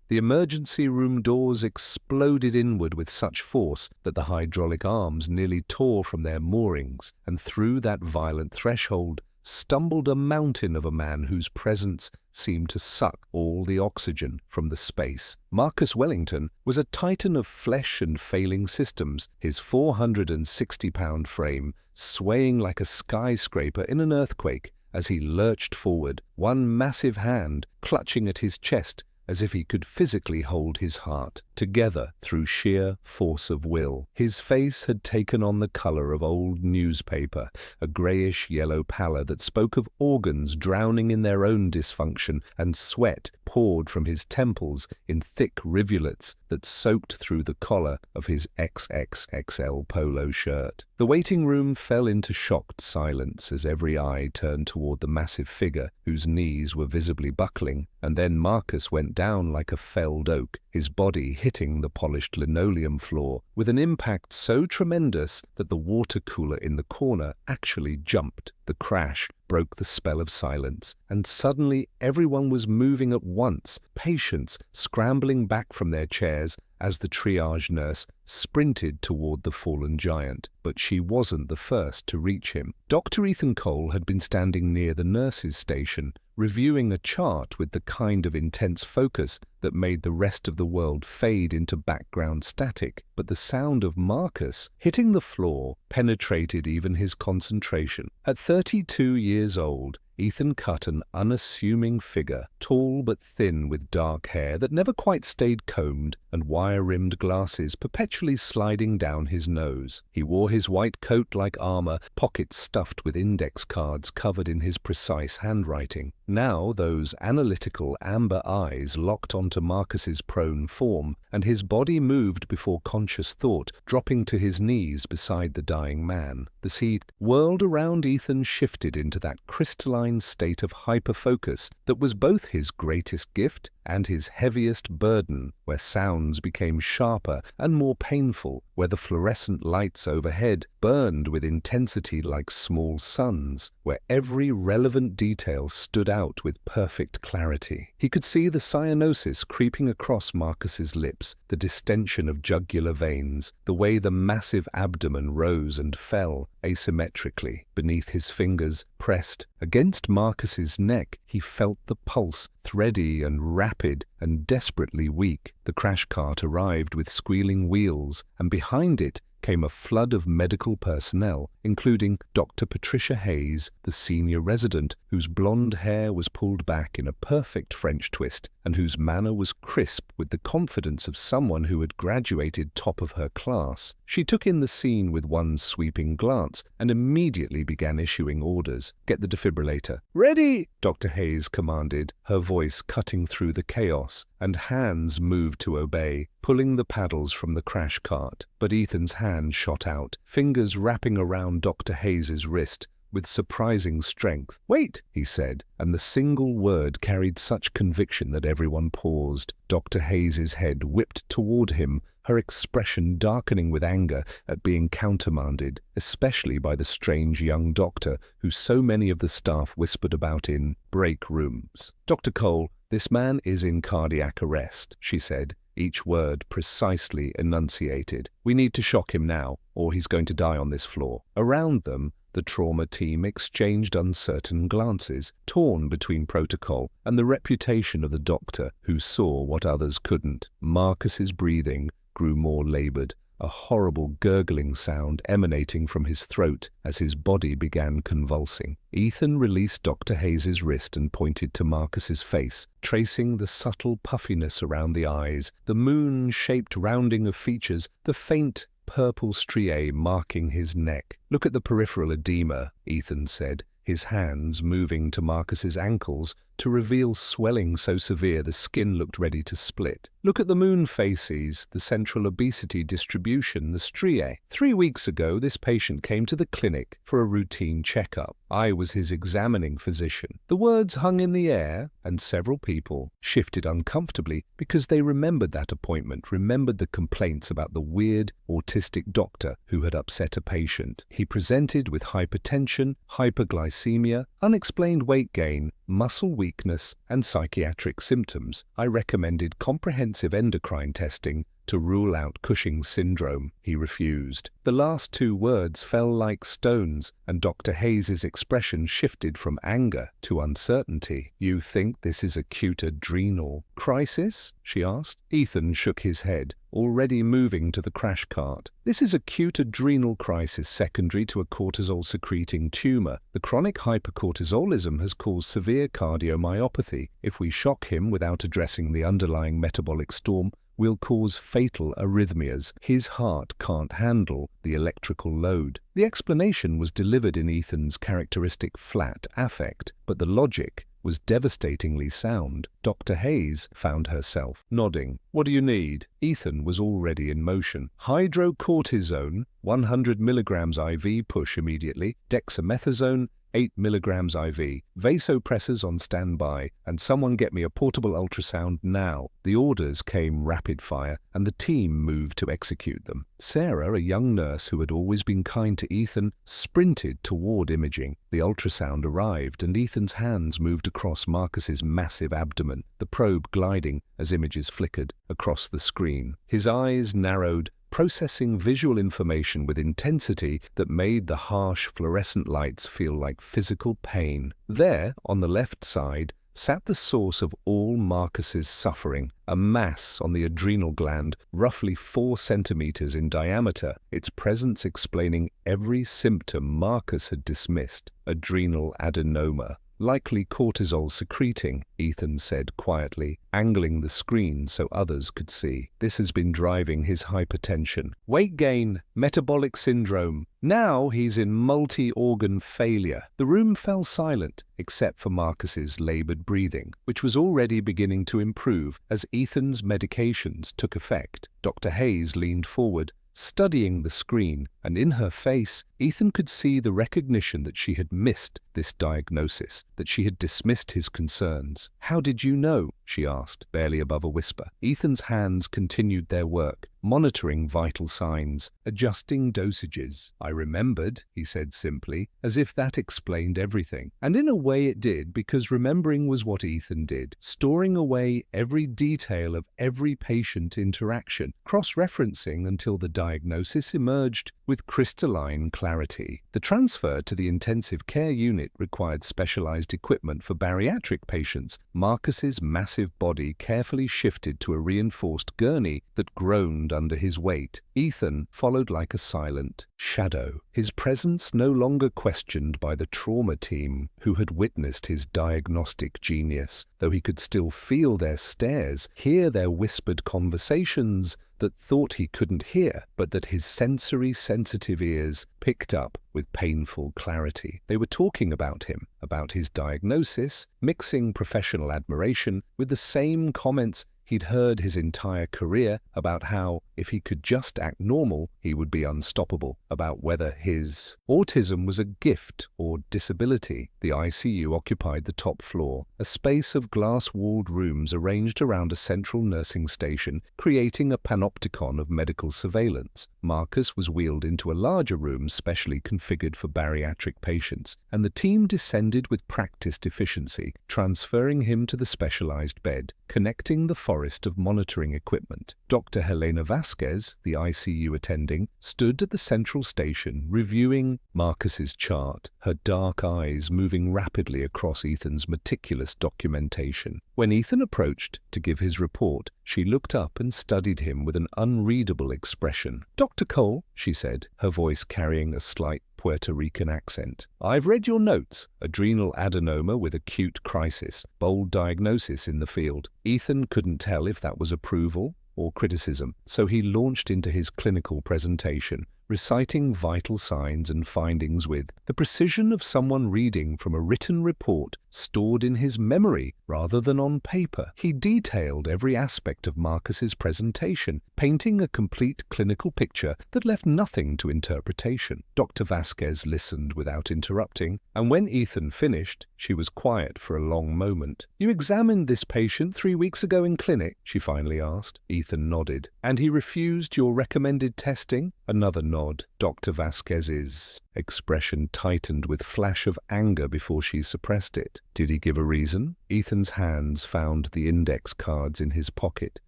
The emergency room doors exploded inward with such force that the hydraulic arms nearly tore from their moorings, and through that violent threshold stumbled a mountain of a man whose presence seemed to suck all the oxygen from the space. Marcus Wellington was a titan of flesh and failing systems, his 460-pound frame swaying like a skyscraper in an earthquake as he lurched forward, one massive hand clutching at his chest as if he could physically hold his heart together through sheer force of will. His face had taken on the color of old newspaper, a grayish-yellow pallor that spoke of organs drowning in their own dysfunction, and sweat poured from his temples in thick rivulets that soaked through the collar of his XXXL polo shirt. The waiting room fell into shocked silence as every eye turned toward the massive figure whose knees were visibly buckling, and then Marcus went down like a felled oak, his body hitting the polished linoleum floor with an impact so tremendous that the water cooler in the corner actually jumped. The crash broke the spell of silence, and suddenly everyone was moving at once, patients scrambling back from their chairs as the triage nurse sprinted toward the fallen giant. But she wasn't the first to reach him. Dr. Ethan Cole had been standing near the nurse's station, reviewing a chart with the kind of intense focus that made the rest of the world fade into background static. But the sound of Marcus hitting the floor penetrated even his concentration. At 32 years old, Ethan cut an unassuming figure, tall but thin with dark hair that never quite stayed combed and wire-rimmed glasses perpetually sliding down his nose. He wore his white coat like armor, pockets stuffed with index cards covered in his precise handwriting. Now those analytical amber eyes locked onto Marcus's prone form, and his body moved before conscious thought, dropping to his knees beside the dying man. The sea whirled around Ethan shifted into that crystalline state of hyperfocus that was both his greatest gift and his heaviest burden, where sounds became sharper and more painful, where the fluorescent lights overhead burned with intensity like small suns, where every relevant detail stood out with perfect clarity. He could see the cyanosis creeping across Marcus's lips, the distension of jugular veins, the way the massive abdomen rose and fell asymmetrically beneath his fingers. Pressed against Marcus's neck, he felt the pulse, thready and rapid and desperately weak. The crash cart arrived with squealing wheels, and behind it came a flood of medical personnel, including Dr. Patricia Hayes, the senior resident, whose blonde hair was pulled back in a perfect French twist and whose manner was crisp with the confidence of someone who had graduated top of her class. She took in the scene with one sweeping glance and immediately began issuing orders. "Get the defibrillator." "Ready!" Dr. Hayes commanded, her voice cutting through the chaos, and hands moved to obey, pulling the paddles from the crash cart. But Ethan's hand shot out, fingers wrapping around Dr. Hayes's wrist with surprising strength. "Wait," he said, and the single word carried such conviction that everyone paused. Dr. Hayes's head whipped toward him, her expression darkening with anger at being countermanded, especially by the strange young doctor who so many of the staff whispered about in break rooms. "Dr. Cole, this man is in cardiac arrest," she said, each word precisely enunciated. "We need to shock him now, or he's going to die on this floor." Around them, the trauma team exchanged uncertain glances, torn between protocol and the reputation of the doctor who saw what others couldn't. Marcus's breathing grew more labored, a horrible gurgling sound emanating from his throat as his body began convulsing. Ethan released Dr. Hayes's wrist and pointed to Marcus's face, tracing the subtle puffiness around the eyes, the moon-shaped rounding of features, the faint purple striae marking his neck. "Look at the peripheral edema," Ethan said, his hands moving to Marcus's ankles to reveal swelling so severe the skin looked ready to split. Look at the moon faces, the central obesity distribution, the striae. 3 weeks ago, this patient came to the clinic for a routine checkup. I was his examining physician. The words hung in the air, and several people shifted uncomfortably because they remembered that appointment, remembered the complaints about the weird autistic doctor who had upset a patient. He presented with hypertension, hyperglycemia, unexplained weight gain, muscle weakness, and psychiatric symptoms. I recommended comprehensive endocrine testing to rule out Cushing's syndrome. He refused. The last 2 words fell like stones, and Dr. Hayes's expression shifted from anger to uncertainty. "You think this is acute adrenal crisis?" she asked. Ethan shook his head, already moving to the crash cart. "This is acute adrenal crisis secondary to a cortisol-secreting tumor. The chronic hypercortisolism has caused severe cardiomyopathy. If we shock him without addressing the underlying metabolic storm, will cause fatal arrhythmias. His heart can't handle the electrical load." The explanation was delivered in Ethan's characteristic flat affect, but the logic was devastatingly sound. Dr. Hayes found herself nodding. "What do you need?" Ethan was already in motion. "Hydrocortisone, 100 milligrams IV push immediately, dexamethasone, 8 milligrams IV, vasopressors on standby, and someone get me a portable ultrasound now." The orders came rapid fire, and the team moved to execute them. Sarah, a young nurse who had always been kind to Ethan, sprinted toward imaging. The ultrasound arrived, and Ethan's hands moved across Marcus's massive abdomen, the probe gliding as images flickered across the screen. His eyes narrowed, processing visual information with intensity that made the harsh fluorescent lights feel like physical pain. There, on the left side, sat the source of all Marcus's suffering, a mass on the adrenal gland, roughly 4 centimeters in diameter, its presence explaining every symptom Marcus had dismissed. Adrenal adenoma. "Likely cortisol secreting," Ethan said quietly, angling the screen so others could see. "This has been driving his hypertension, weight gain, metabolic syndrome. Now he's in multi-organ failure." The room fell silent, except for Marcus's labored breathing, which was already beginning to improve as Ethan's medications took effect. Dr. Hayes leaned forward, studying the screen, and in her face, Ethan could see the recognition that she had missed this diagnosis, that she had dismissed his concerns. "How did you know?" she asked, barely above a whisper. Ethan's hands continued their work, monitoring vital signs, adjusting dosages. "I remembered," he said simply, as if that explained everything. And in a way it did, because remembering was what Ethan did, storing away every detail of every patient interaction, cross-referencing until the diagnosis emerged with crystalline clarity. The transfer to the intensive care unit required specialized equipment for bariatric patients. Marcus's massive body carefully shifted to a reinforced gurney that groaned under his weight. Ethan followed like a silent shadow, his presence no longer questioned by the trauma team who had witnessed his diagnostic genius, though he could still feel their stares, hear their whispered conversations that thought he couldn't hear, but that his sensory-sensitive ears picked up with painful clarity. They were talking about him, about his diagnosis, mixing professional admiration with the same comments he'd heard his entire career about how, if he could just act normal, he would be unstoppable, about whether his autism was a gift or disability. The ICU occupied the top floor, a space of glass-walled rooms arranged around a central nursing station, creating a panopticon of medical surveillance. Marcus was wheeled into a larger room specially configured for bariatric patients, and the team descended with practiced efficiency, transferring him to the specialized bed, connecting the forest of monitoring equipment. Dr. Helena Vasquez, the ICU attending, stood at the central station reviewing Marcus's chart, her dark eyes moving rapidly across Ethan's meticulous documentation. When Ethan approached to give his report, she looked up and studied him with an unreadable expression. "Dr. Cole," she said, her voice carrying a slight Puerto Rican accent. "I've read your notes. Adrenal adenoma with acute crisis. Bold diagnosis in the field." Ethan couldn't tell if that was approval or criticism, so he launched into his clinical presentation, reciting vital signs and findings with the precision of someone reading from a written report stored in his memory rather than on paper. He detailed every aspect of Marcus's presentation, painting a complete clinical picture that left nothing to interpretation. Dr. Vasquez listened without interrupting, and when Ethan finished, she was quiet for a long moment. "You examined this patient 3 weeks ago in clinic?" she finally asked. Ethan nodded. "And he refused your recommended testing?" Another nod. Dr. Vasquez's expression tightened with flash of anger before she suppressed it. Did he give a reason? Ethan's hands found the index cards in his pocket,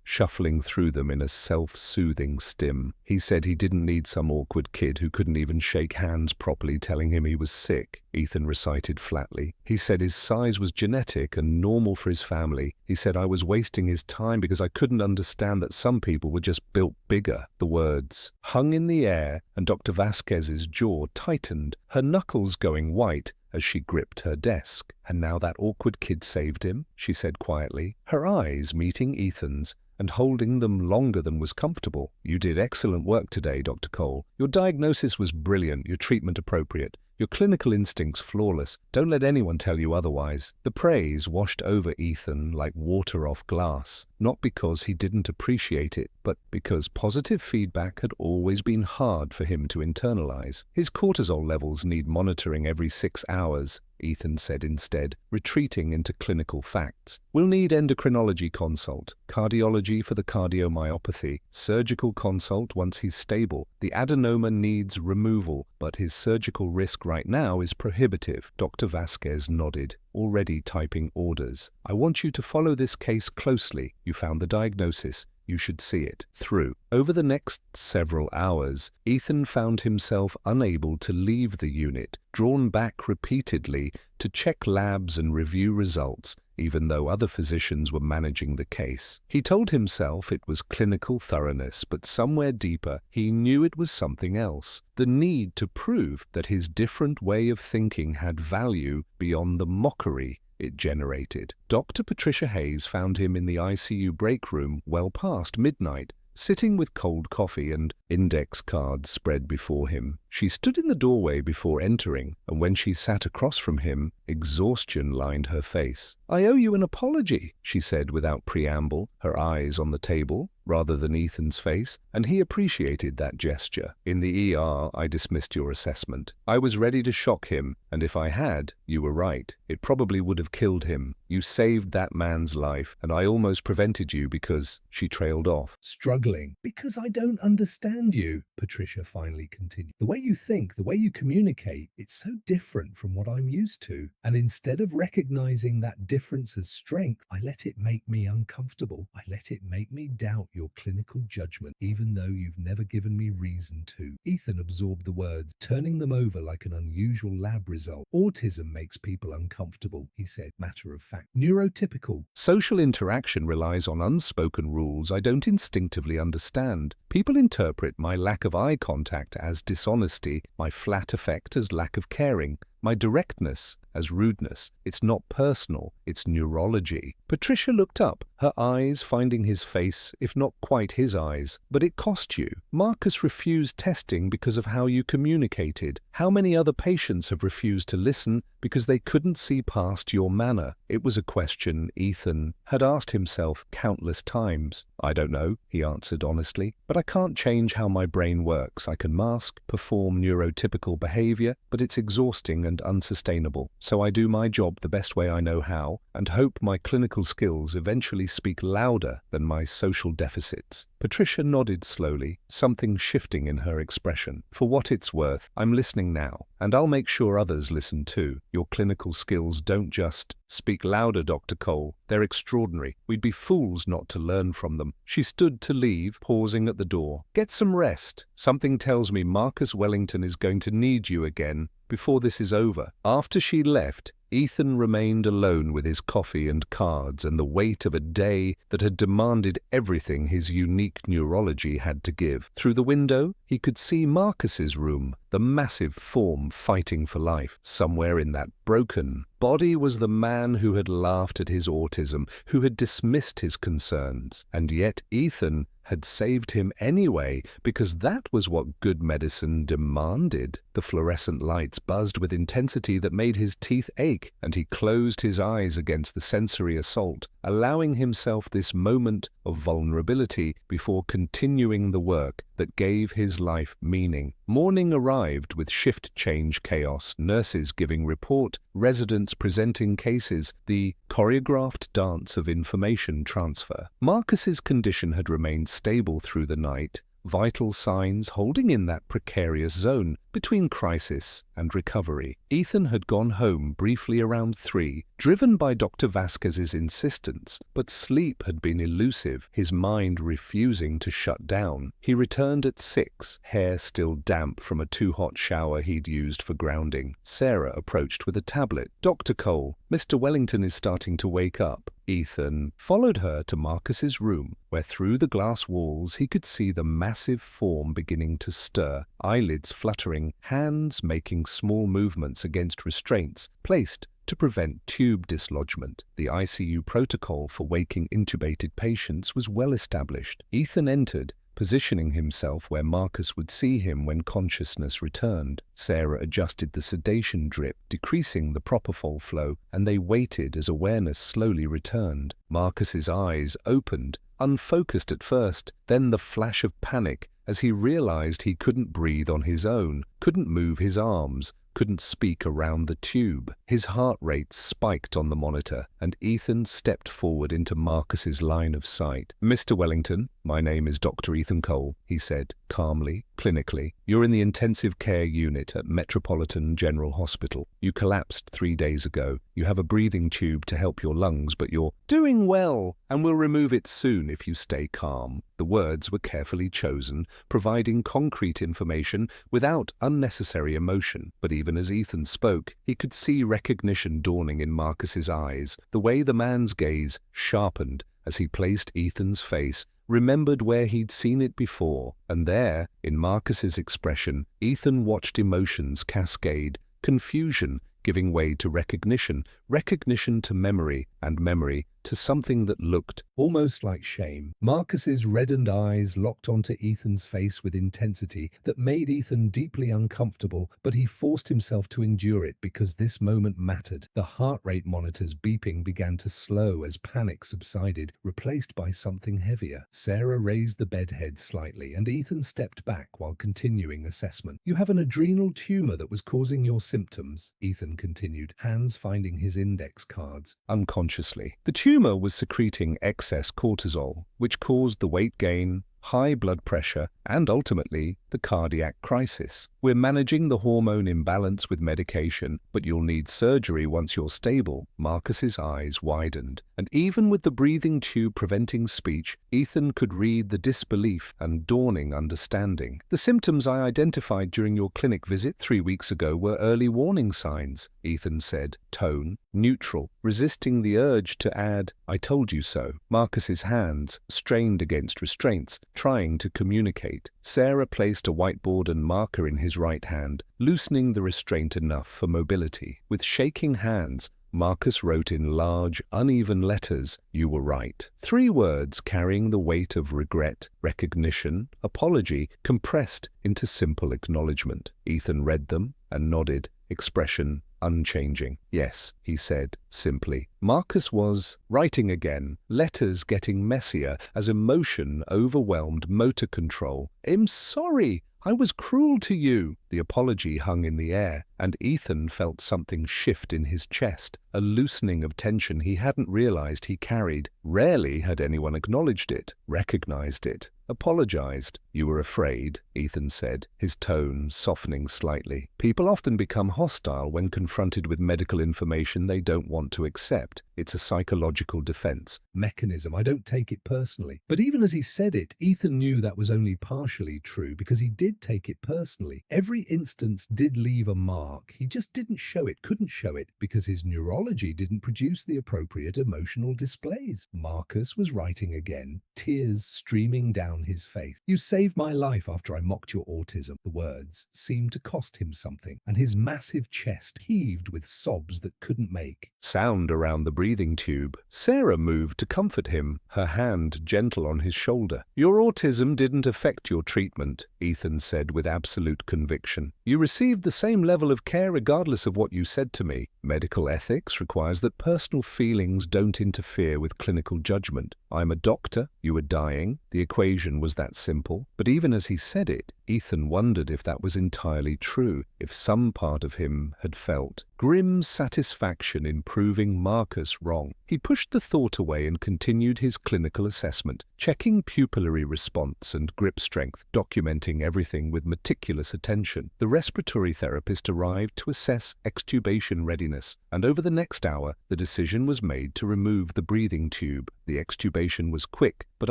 shuffling through them in a self-soothing stim. He said he didn't need some awkward kid who couldn't even shake hands properly telling him he was sick. Ethan recited flatly. He said his size was genetic and normal for his family. He said I was wasting his time because I couldn't understand that some people were just built bigger. The words hung in the air, and Dr. Vasquez's jaw tightened, her knuckles going white as she gripped her desk. "And now that awkward kid saved him," she said quietly, her eyes meeting Ethan's and holding them longer than was comfortable. "You did excellent work today, Dr. Cole. Your diagnosis was brilliant, your treatment appropriate. Your clinical instincts flawless. Don't let anyone tell you otherwise." The praise washed over Ethan like water off glass, not because he didn't appreciate it, but because positive feedback had always been hard for him to internalize. "His cortisol levels need monitoring every 6 hours," Ethan said instead, retreating into clinical facts. "We'll need endocrinology consult, cardiology for the cardiomyopathy, surgical consult once he's stable. The adenoma needs removal, but his surgical risk right now is prohibitive." Dr. Vasquez nodded, already typing orders. "I want you to follow this case closely. You found the diagnosis. You should see it through." Over the next several hours, Ethan found himself unable to leave the unit, drawn back repeatedly to check labs and review results, even though other physicians were managing the case. He told himself it was clinical thoroughness, but somewhere deeper, he knew it was something else. The need to prove that his different way of thinking had value beyond the mockery it generated. Dr. Patricia Hayes found him in the ICU break room well past midnight, sitting with cold coffee and index cards spread before him. She stood in the doorway before entering, and when she sat across from him, exhaustion lined her face. "I owe you an apology," she said without preamble, her eyes on the table rather than Ethan's face, and he appreciated that gesture. "In the ER, I dismissed your assessment. I was ready to shock him, and if I had, you were right. It probably would have killed him. You saved that man's life, and I almost prevented you because—" She trailed off, struggling. "Because I don't understand you," Patricia finally continued. "The way you think, the way you communicate, it's so different from what I'm used to. And instead of recognizing that difference as strength, I let it make me uncomfortable. I let it make me doubt your clinical judgment, even though you've never given me reason to." Ethan absorbed the words, turning them over like an unusual lab result. "Autism makes people uncomfortable," he said, matter of fact. "Neurotypical. Social interaction relies on unspoken rules I don't instinctively understand. People interpret my lack of eye contact as dishonesty, my flat affect as lack of caring, my directness as rudeness. It's not personal, it's neurology." Patricia looked up, her eyes finding his face, if not quite his eyes. "But it cost you. Marcus refused testing because of how you communicated. How many other patients have refused to listen because they couldn't see past your manner?" It was a question Ethan had asked himself countless times. "I don't know," he answered honestly, "but I can't change how my brain works. I can mask, perform neurotypical behavior, but it's exhausting and unsustainable. So I do my job the best way I know how, and hope my clinical skills eventually speak louder than my social deficits." Patricia nodded slowly, something shifting in her expression. "For what it's worth, I'm listening now, and I'll make sure others listen too. Your clinical skills don't just speak louder, Dr. Cole. They're extraordinary. We'd be fools not to learn from them." She stood to leave, pausing at the door. "Get some rest. Something tells me Marcus Wellington is going to need you again before this is over." After she left, Ethan remained alone with his coffee and cards and the weight of a day that had demanded everything his unique neurology had to give. Through the window, he could see Marcus's room, the massive form fighting for life. Somewhere in that broken body was the man who had laughed at his autism, who had dismissed his concerns. And yet Ethan had saved him anyway, because that was what good medicine demanded. The fluorescent lights buzzed with intensity that made his teeth ache, and he closed his eyes against the sensory assault, allowing himself this moment of vulnerability before continuing the work that gave his life meaning. Morning arrived with shift change chaos, nurses giving report, residents presenting cases, the choreographed dance of information transfer. Marcus's condition had remained stable through the night, vital signs holding in that precarious zone between crisis and recovery. Ethan had gone home briefly around 3, driven by Dr. Vasquez's insistence, but sleep had been elusive, his mind refusing to shut down. He returned at 6, hair still damp from a too-hot shower he'd used for grounding. Sarah approached with a tablet. "Dr. Cole, Mr. Wellington is starting to wake up." Ethan followed her to Marcus's room, where through the glass walls he could see the massive form beginning to stir, eyelids fluttering, hands making small movements against restraints placed to prevent tube dislodgement. The ICU protocol for waking intubated patients was well established. Ethan entered, positioning himself where Marcus would see him when consciousness returned. Sarah adjusted the sedation drip, decreasing the propofol flow, and they waited as awareness slowly returned. Marcus's eyes opened, unfocused at first, then the flash of panic as he realized he couldn't breathe on his own, couldn't move his arms, couldn't speak around the tube. His heart rate spiked on the monitor, and Ethan stepped forward into Marcus's line of sight. "Mr. Wellington, my name is Dr. Ethan Cole," he said, calmly, clinically. "You're in the intensive care unit at Metropolitan General Hospital. You collapsed 3 days ago. You have a breathing tube to help your lungs, but you're doing well, and we'll remove it soon if you stay calm." The words were carefully chosen, providing concrete information without unnecessary emotion. But even as Ethan spoke, he could see recognition dawning in Marcus's eyes, the way the man's gaze sharpened as he placed Ethan's face, remembered where he'd seen it before. And there, in Marcus's expression, Ethan watched emotions cascade, confusion giving way to recognition, recognition to memory, and memory to something that looked almost like shame. Marcus's reddened eyes locked onto Ethan's face with intensity that made Ethan deeply uncomfortable, but he forced himself to endure it because this moment mattered. The heart rate monitor's beeping began to slow as panic subsided, replaced by something heavier. Sarah raised the bed head slightly, and Ethan stepped back while continuing assessment. "You have an adrenal tumor that was causing your symptoms," Ethan continued, hands finding his index cards. Unconsciously, the tumor was secreting excess cortisol, which caused the weight gain, high blood pressure, and ultimately the cardiac crisis. "We're managing the hormone imbalance with medication, but you'll need surgery once you're stable." Marcus's eyes widened, and even with the breathing tube preventing speech, Ethan could read the disbelief and dawning understanding. "The symptoms I identified during your clinic visit 3 weeks ago were early warning signs," Ethan said, tone neutral, resisting the urge to add, "I told you so." Marcus's hands strained against restraints, trying to communicate. Sarah placed a whiteboard and marker in his right hand, loosening the restraint enough for mobility. With shaking hands, Marcus wrote in large, uneven letters, "You were right." 3 words carrying the weight of regret, recognition, apology, compressed into simple acknowledgement. Ethan read them and nodded, expression unchanging. "Yes," he said, simply. Marcus was writing again, letters getting messier as emotion overwhelmed motor control. "I'm sorry. I was cruel to you." The apology hung in the air, and Ethan felt something shift in his chest, a loosening of tension he hadn't realized he carried. Rarely had anyone acknowledged it, recognized it, apologized. You were afraid, Ethan said, his tone softening slightly. People often become hostile when confronted with medical information they don't want to accept. It's a psychological defense mechanism. I don't take it personally. But even as he said it, Ethan knew that was only partially true because he did take it personally. Every instance did leave a mark. He just didn't show it, couldn't show it, because his neurology didn't produce the appropriate emotional displays. Marcus was writing again, tears streaming down his face. You saved my life after I mocked your autism. The words seemed to cost him something, and his massive chest heaved with sobs that couldn't make sound around the breathing tube. Sarah moved to comfort him, her hand gentle on his shoulder. Your autism didn't affect your treatment, Ethan said with absolute conviction. You received the same level of care regardless of what you said to me. Medical ethics requires that personal feelings don't interfere with clinical judgment. I'm a doctor, you were dying. The equation was that simple. But even as he said it, Ethan wondered if that was entirely true, if some part of him had felt grim satisfaction in proving Marcus wrong. He pushed the thought away and continued his clinical assessment, checking pupillary response and grip strength, documenting everything with meticulous attention. The respiratory therapist arrived to assess extubation readiness, and over the next hour, the decision was made to remove the breathing tube. The extubation was quick but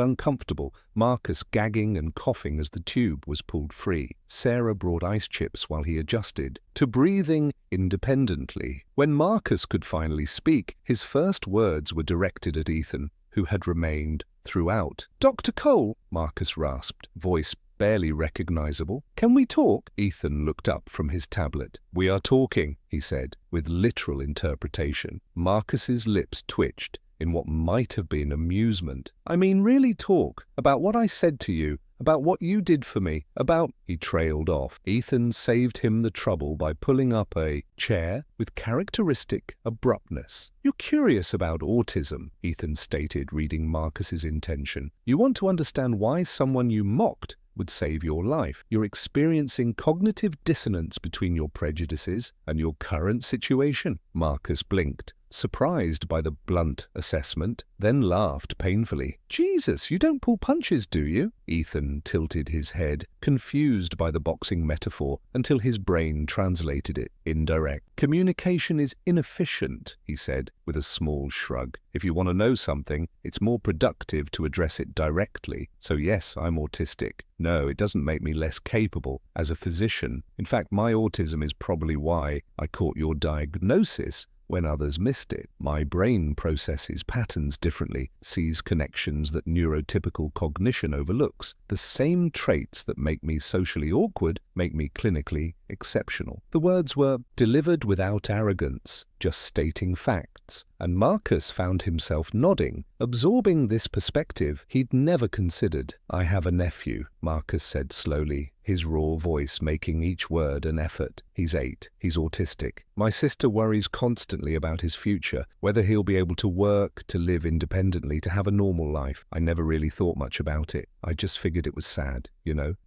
uncomfortable, Marcus gagging and coughing as the tube was pulled free. Sarah brought ice chips while he adjusted to breathing independently. When Marcus could finally speak, his first words were directed at Ethan, who had remained throughout. Dr. Cole, Marcus rasped, voice barely recognizable. Can we talk? Ethan looked up from his tablet. We are talking, he said, with literal interpretation. Marcus's lips twitched in what might have been amusement. I mean, really talk about what I said to you, about what you did for me, about... He trailed off. Ethan saved him the trouble by pulling up a chair with characteristic abruptness. You're curious about autism, Ethan stated, reading Marcus's intention. You want to understand why someone you mocked would save your life. You're experiencing cognitive dissonance between your prejudices and your current situation. Marcus blinked, surprised by the blunt assessment, then laughed painfully. Jesus, you don't pull punches, do you? Ethan tilted his head, confused by the boxing metaphor, until his brain translated it. Indirect. Communication is inefficient, he said, with a small shrug. If you want to know something, it's more productive to address it directly. So yes, I'm autistic. No, it doesn't make me less capable as a physician. In fact, my autism is probably why I caught your diagnosis when others missed it. My brain processes patterns differently, sees connections that neurotypical cognition overlooks. The same traits that make me socially awkward make me clinically exceptional. The words were delivered without arrogance, just stating facts, and Marcus found himself nodding, absorbing this perspective he'd never considered. I have a nephew, Marcus said slowly, his raw voice making each word an effort. He's 8. He's autistic. My sister worries constantly about his future, whether he'll be able to work, to live independently, to have a normal life. I never really thought much about it. I just figured it was sad,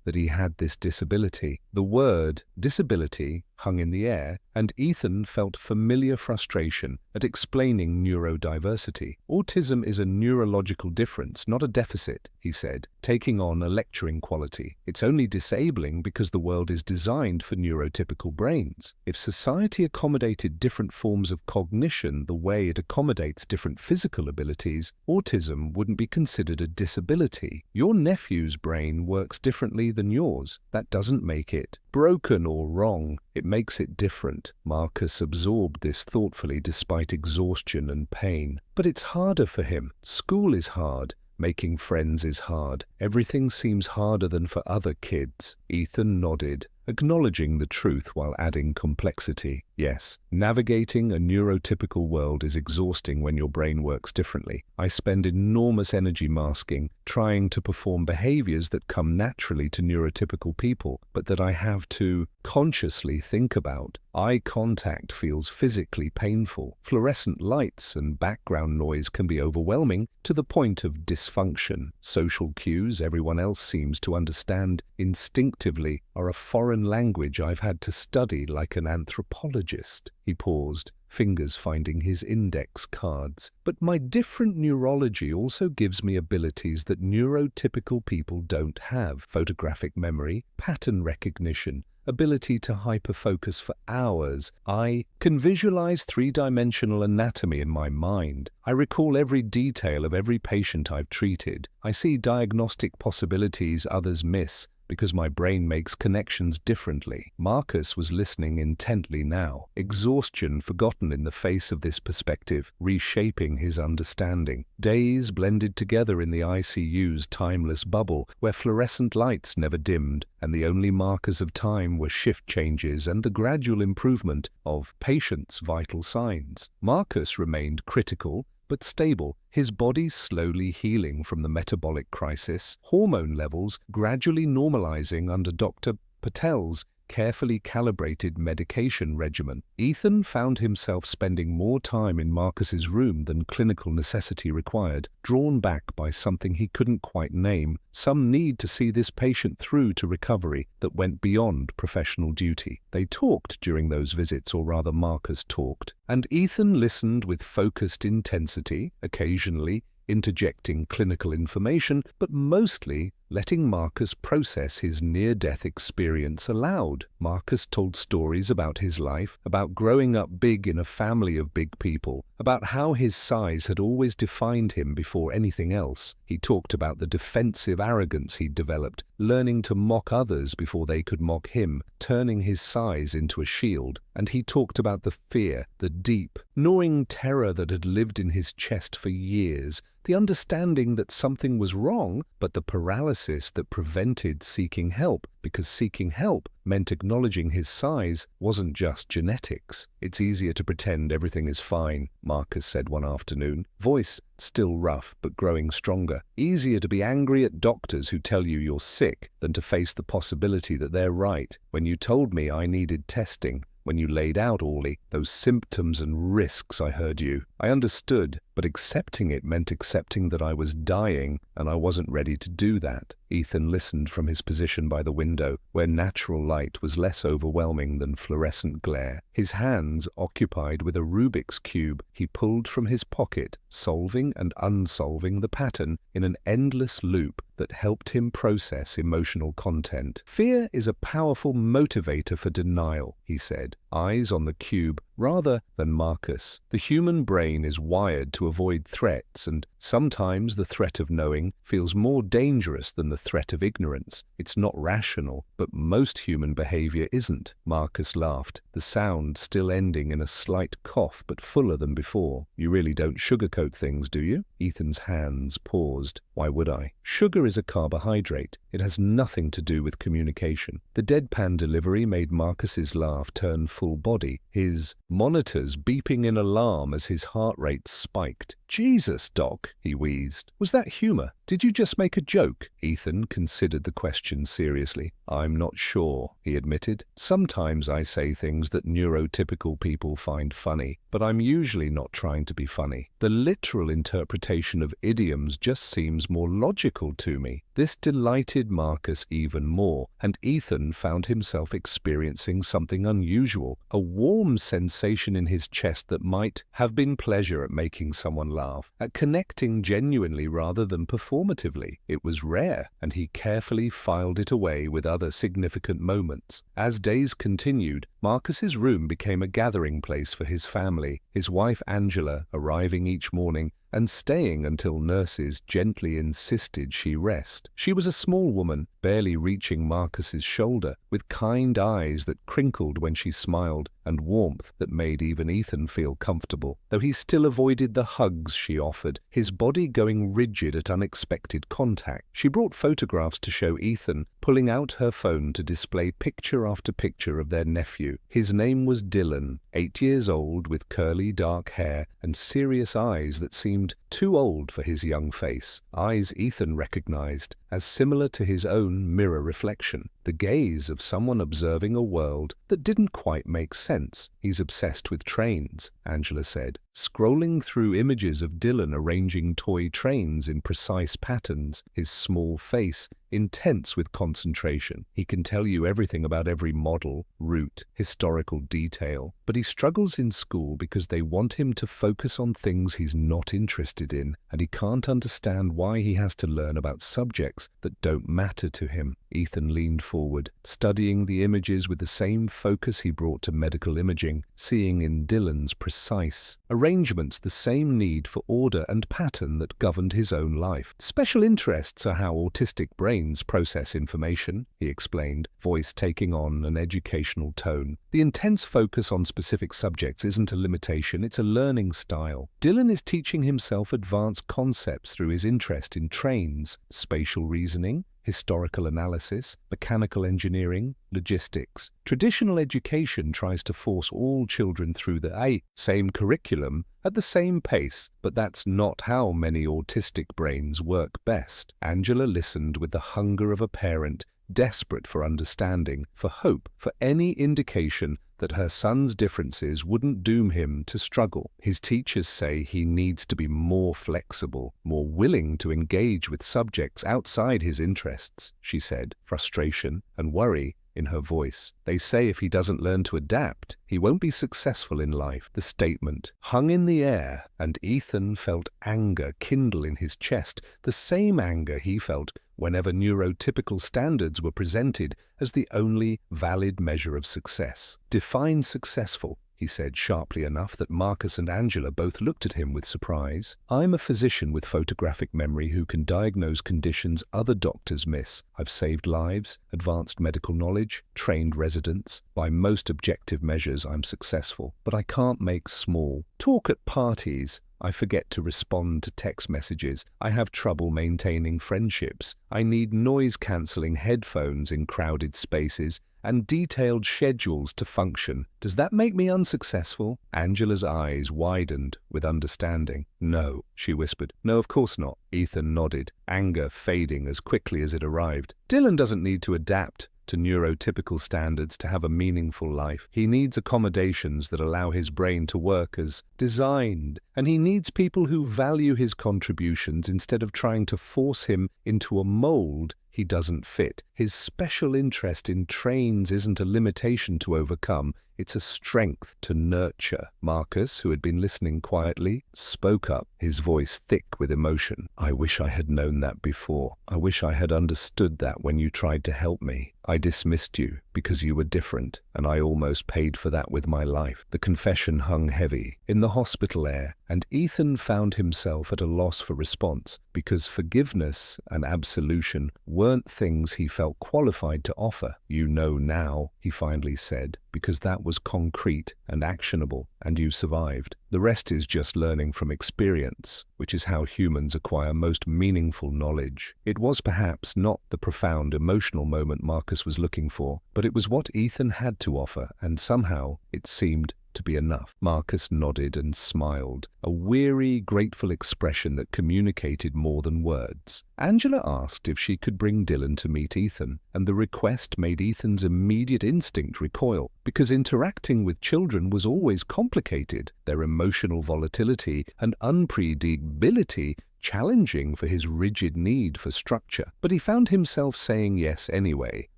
that he had this disability. The word disability hung in the air, and Ethan felt familiar frustration at explaining neurodiversity. Autism is a neurological difference, not a deficit, he said, taking on a lecturing quality. It's only disabling because the world is designed for neurotypical brains. If society accommodated different forms of cognition the way it accommodates different physical abilities, autism wouldn't be considered a disability. Your nephew's brain works differently than yours. That doesn't make it broken or wrong. It makes it different. Marcus absorbed this thoughtfully despite exhaustion and pain. But it's harder for him. School is hard. Making friends is hard. Everything seems harder than for other kids. Ethan nodded, acknowledging the truth while adding complexity. Yes, navigating a neurotypical world is exhausting when your brain works differently. I spend enormous energy masking, trying to perform behaviors that come naturally to neurotypical people, but that I have to consciously think about. Eye contact feels physically painful. Fluorescent lights and background noise can be overwhelming to the point of dysfunction. Social cues everyone else seems to understand instinctively are a foreign language I've had to study like an anthropologist. He paused, fingers finding his index cards. But my different neurology also gives me abilities that neurotypical people don't have: photographic memory, pattern recognition, ability to hyperfocus for hours. I can visualize three-dimensional anatomy in my mind. I recall every detail of every patient I've treated. I see diagnostic possibilities others miss because my brain makes connections differently. Marcus was listening intently now, exhaustion forgotten in the face of this perspective, reshaping his understanding. Days blended together in the ICU's timeless bubble, where fluorescent lights never dimmed, and the only markers of time were shift changes and the gradual improvement of patients' vital signs. Marcus remained critical, but stable, his body slowly healing from the metabolic crisis, hormone levels gradually normalizing under Dr. Patel's carefully calibrated medication regimen. Ethan found himself spending more time in Marcus's room than clinical necessity required, drawn back by something he couldn't quite name, some need to see this patient through to recovery that went beyond professional duty. They talked during those visits, or rather Marcus talked, and Ethan listened with focused intensity, occasionally interjecting clinical information, but mostly letting Marcus process his near-death experience aloud. Marcus told stories about his life, about growing up big in a family of big people, about how his size had always defined him before anything else. He talked about the defensive arrogance he'd developed, learning to mock others before they could mock him, turning his size into a shield. And he talked about the fear, the deep, gnawing terror that had lived in his chest for years, the understanding that something was wrong, but the paralysis that prevented seeking help, because seeking help meant acknowledging his size wasn't just genetics. "It's easier to pretend everything is fine," Marcus said one afternoon, voice still rough but growing stronger. "Easier to be angry at doctors who tell you you're sick than to face the possibility that they're right. When you told me I needed testing, when you laid out, Orly, those symptoms and risks, I heard you. I understood, but accepting it meant accepting that I was dying, and I wasn't ready to do that." Ethan listened from his position by the window, where natural light was less overwhelming than fluorescent glare. His hands occupied with a Rubik's Cube he pulled from his pocket, solving and unsolving the pattern in an endless loop that helped him process emotional content. "Fear is a powerful motivator for denial," he said, eyes on the cube rather than Marcus. "The human brain is wired to avoid threats, and sometimes the threat of knowing feels more dangerous than the threat of ignorance. It's not rational, but most human behavior isn't." Marcus laughed, the sound still ending in a slight cough but fuller than before. "You really don't sugarcoat things, do you?" Ethan's hands paused. "Why would I? Sugar is a carbohydrate. It has nothing to do with communication." The deadpan delivery made Marcus's laugh turn full body, his monitors beeping in alarm as his heart rate spiked. "Jesus, Doc," he wheezed. "Was that humor? Did you just make a joke?" Ethan considered the question seriously. "I'm not sure," he admitted. "Sometimes I say things that neurotypical people find funny, but I'm usually not trying to be funny. The literal interpretation of idioms just seems more logical to me." This delighted Marcus even more, and Ethan found himself experiencing something unusual, a warm sensation in his chest that might have been pleasure at making someone laugh, at connecting genuinely rather than performatively. It was rare, and he carefully filed it away with other significant moments. As days continued, Marcus's room became a gathering place for his family, his wife Angela arriving each morning and staying until nurses gently insisted she rest. She was a small woman, barely reaching Marcus's shoulder, with kind eyes that crinkled when she smiled, and warmth that made even Ethan feel comfortable, though he still avoided the hugs she offered, his body going rigid at unexpected contact. She brought photographs to show Ethan, pulling out her phone to display picture after picture of their nephew. His name was Dylan, 8 years old, with curly dark hair and serious eyes that seemed too old for his young face. Eyes Ethan recognized, as similar to his own mirror reflection, the gaze of someone observing a world that didn't quite make sense. He's obsessed with trains, Angela said, scrolling through images of Dylan arranging toy trains in precise patterns, his small face intense with concentration. He can tell you everything about every model, route, historical detail, but he struggles in school because they want him to focus on things he's not interested in, and he can't understand why he has to learn about subjects that don't matter to him. Ethan leaned forward, studying the images with the same focus he brought to medical imaging, seeing in Dylan's precise arrangements the same need for order and pattern that governed his own life. Special interests are how autistic brains process information, he explained, voice taking on an educational tone. The intense focus on specific subjects isn't a limitation, it's a learning style. Dylan is teaching himself advanced concepts through his interest in trains, spatial reasoning, historical analysis, mechanical engineering, logistics. Traditional education tries to force all children through the same curriculum at the same pace, but that's not how many autistic brains work best. Angela listened with the hunger of a parent, desperate for understanding, for hope, for any indication that her son's differences wouldn't doom him to struggle. His teachers say he needs to be more flexible, more willing to engage with subjects outside his interests, she said, frustration and worry in her voice. They say if he doesn't learn to adapt, he won't be successful in life. The statement hung in the air, and Ethan felt anger kindle in his chest, the same anger he felt whenever neurotypical standards were presented as the only valid measure of success. Define successful, he said sharply enough that Marcus and Angela both looked at him with surprise. I'm a physician with photographic memory who can diagnose conditions other doctors miss. I've saved lives, advanced medical knowledge, trained residents. By most objective measures, I'm successful, but I can't make small talk at parties. I forget to respond to text messages. I have trouble maintaining friendships. I need noise-cancelling headphones in crowded spaces and detailed schedules to function. Does that make me unsuccessful? Angela's eyes widened with understanding. No, she whispered. No, of course not. Ethan nodded, anger fading as quickly as it arrived. Dylan doesn't need to adapt to neurotypical standards to have a meaningful life. He needs accommodations that allow his brain to work as designed, and he needs people who value his contributions instead of trying to force him into a mold he doesn't fit. His special interest in trains isn't a limitation to overcome, it's a strength to nurture. Marcus, who had been listening quietly, spoke up, his voice thick with emotion. I wish I had known that before. I wish I had understood that when you tried to help me. I dismissed you because you were different, and I almost paid for that with my life. The confession hung heavy in the hospital air, and Ethan found himself at a loss for response because forgiveness and absolution weren't things he felt qualified to offer. You know now, he finally said, because that was concrete and actionable, and you survived. The rest is just learning from experience, which is how humans acquire most meaningful knowledge. It was perhaps not the profound emotional moment Marcus was looking for, but it was what Ethan had to offer, and somehow it seemed to be enough. Marcus nodded and smiled, a weary, grateful expression that communicated more than words. Angela asked if she could bring Dylan to meet Ethan, and the request made Ethan's immediate instinct recoil, because interacting with children was always complicated, their emotional volatility and unpredictability challenging for his rigid need for structure. But he found himself saying yes anyway,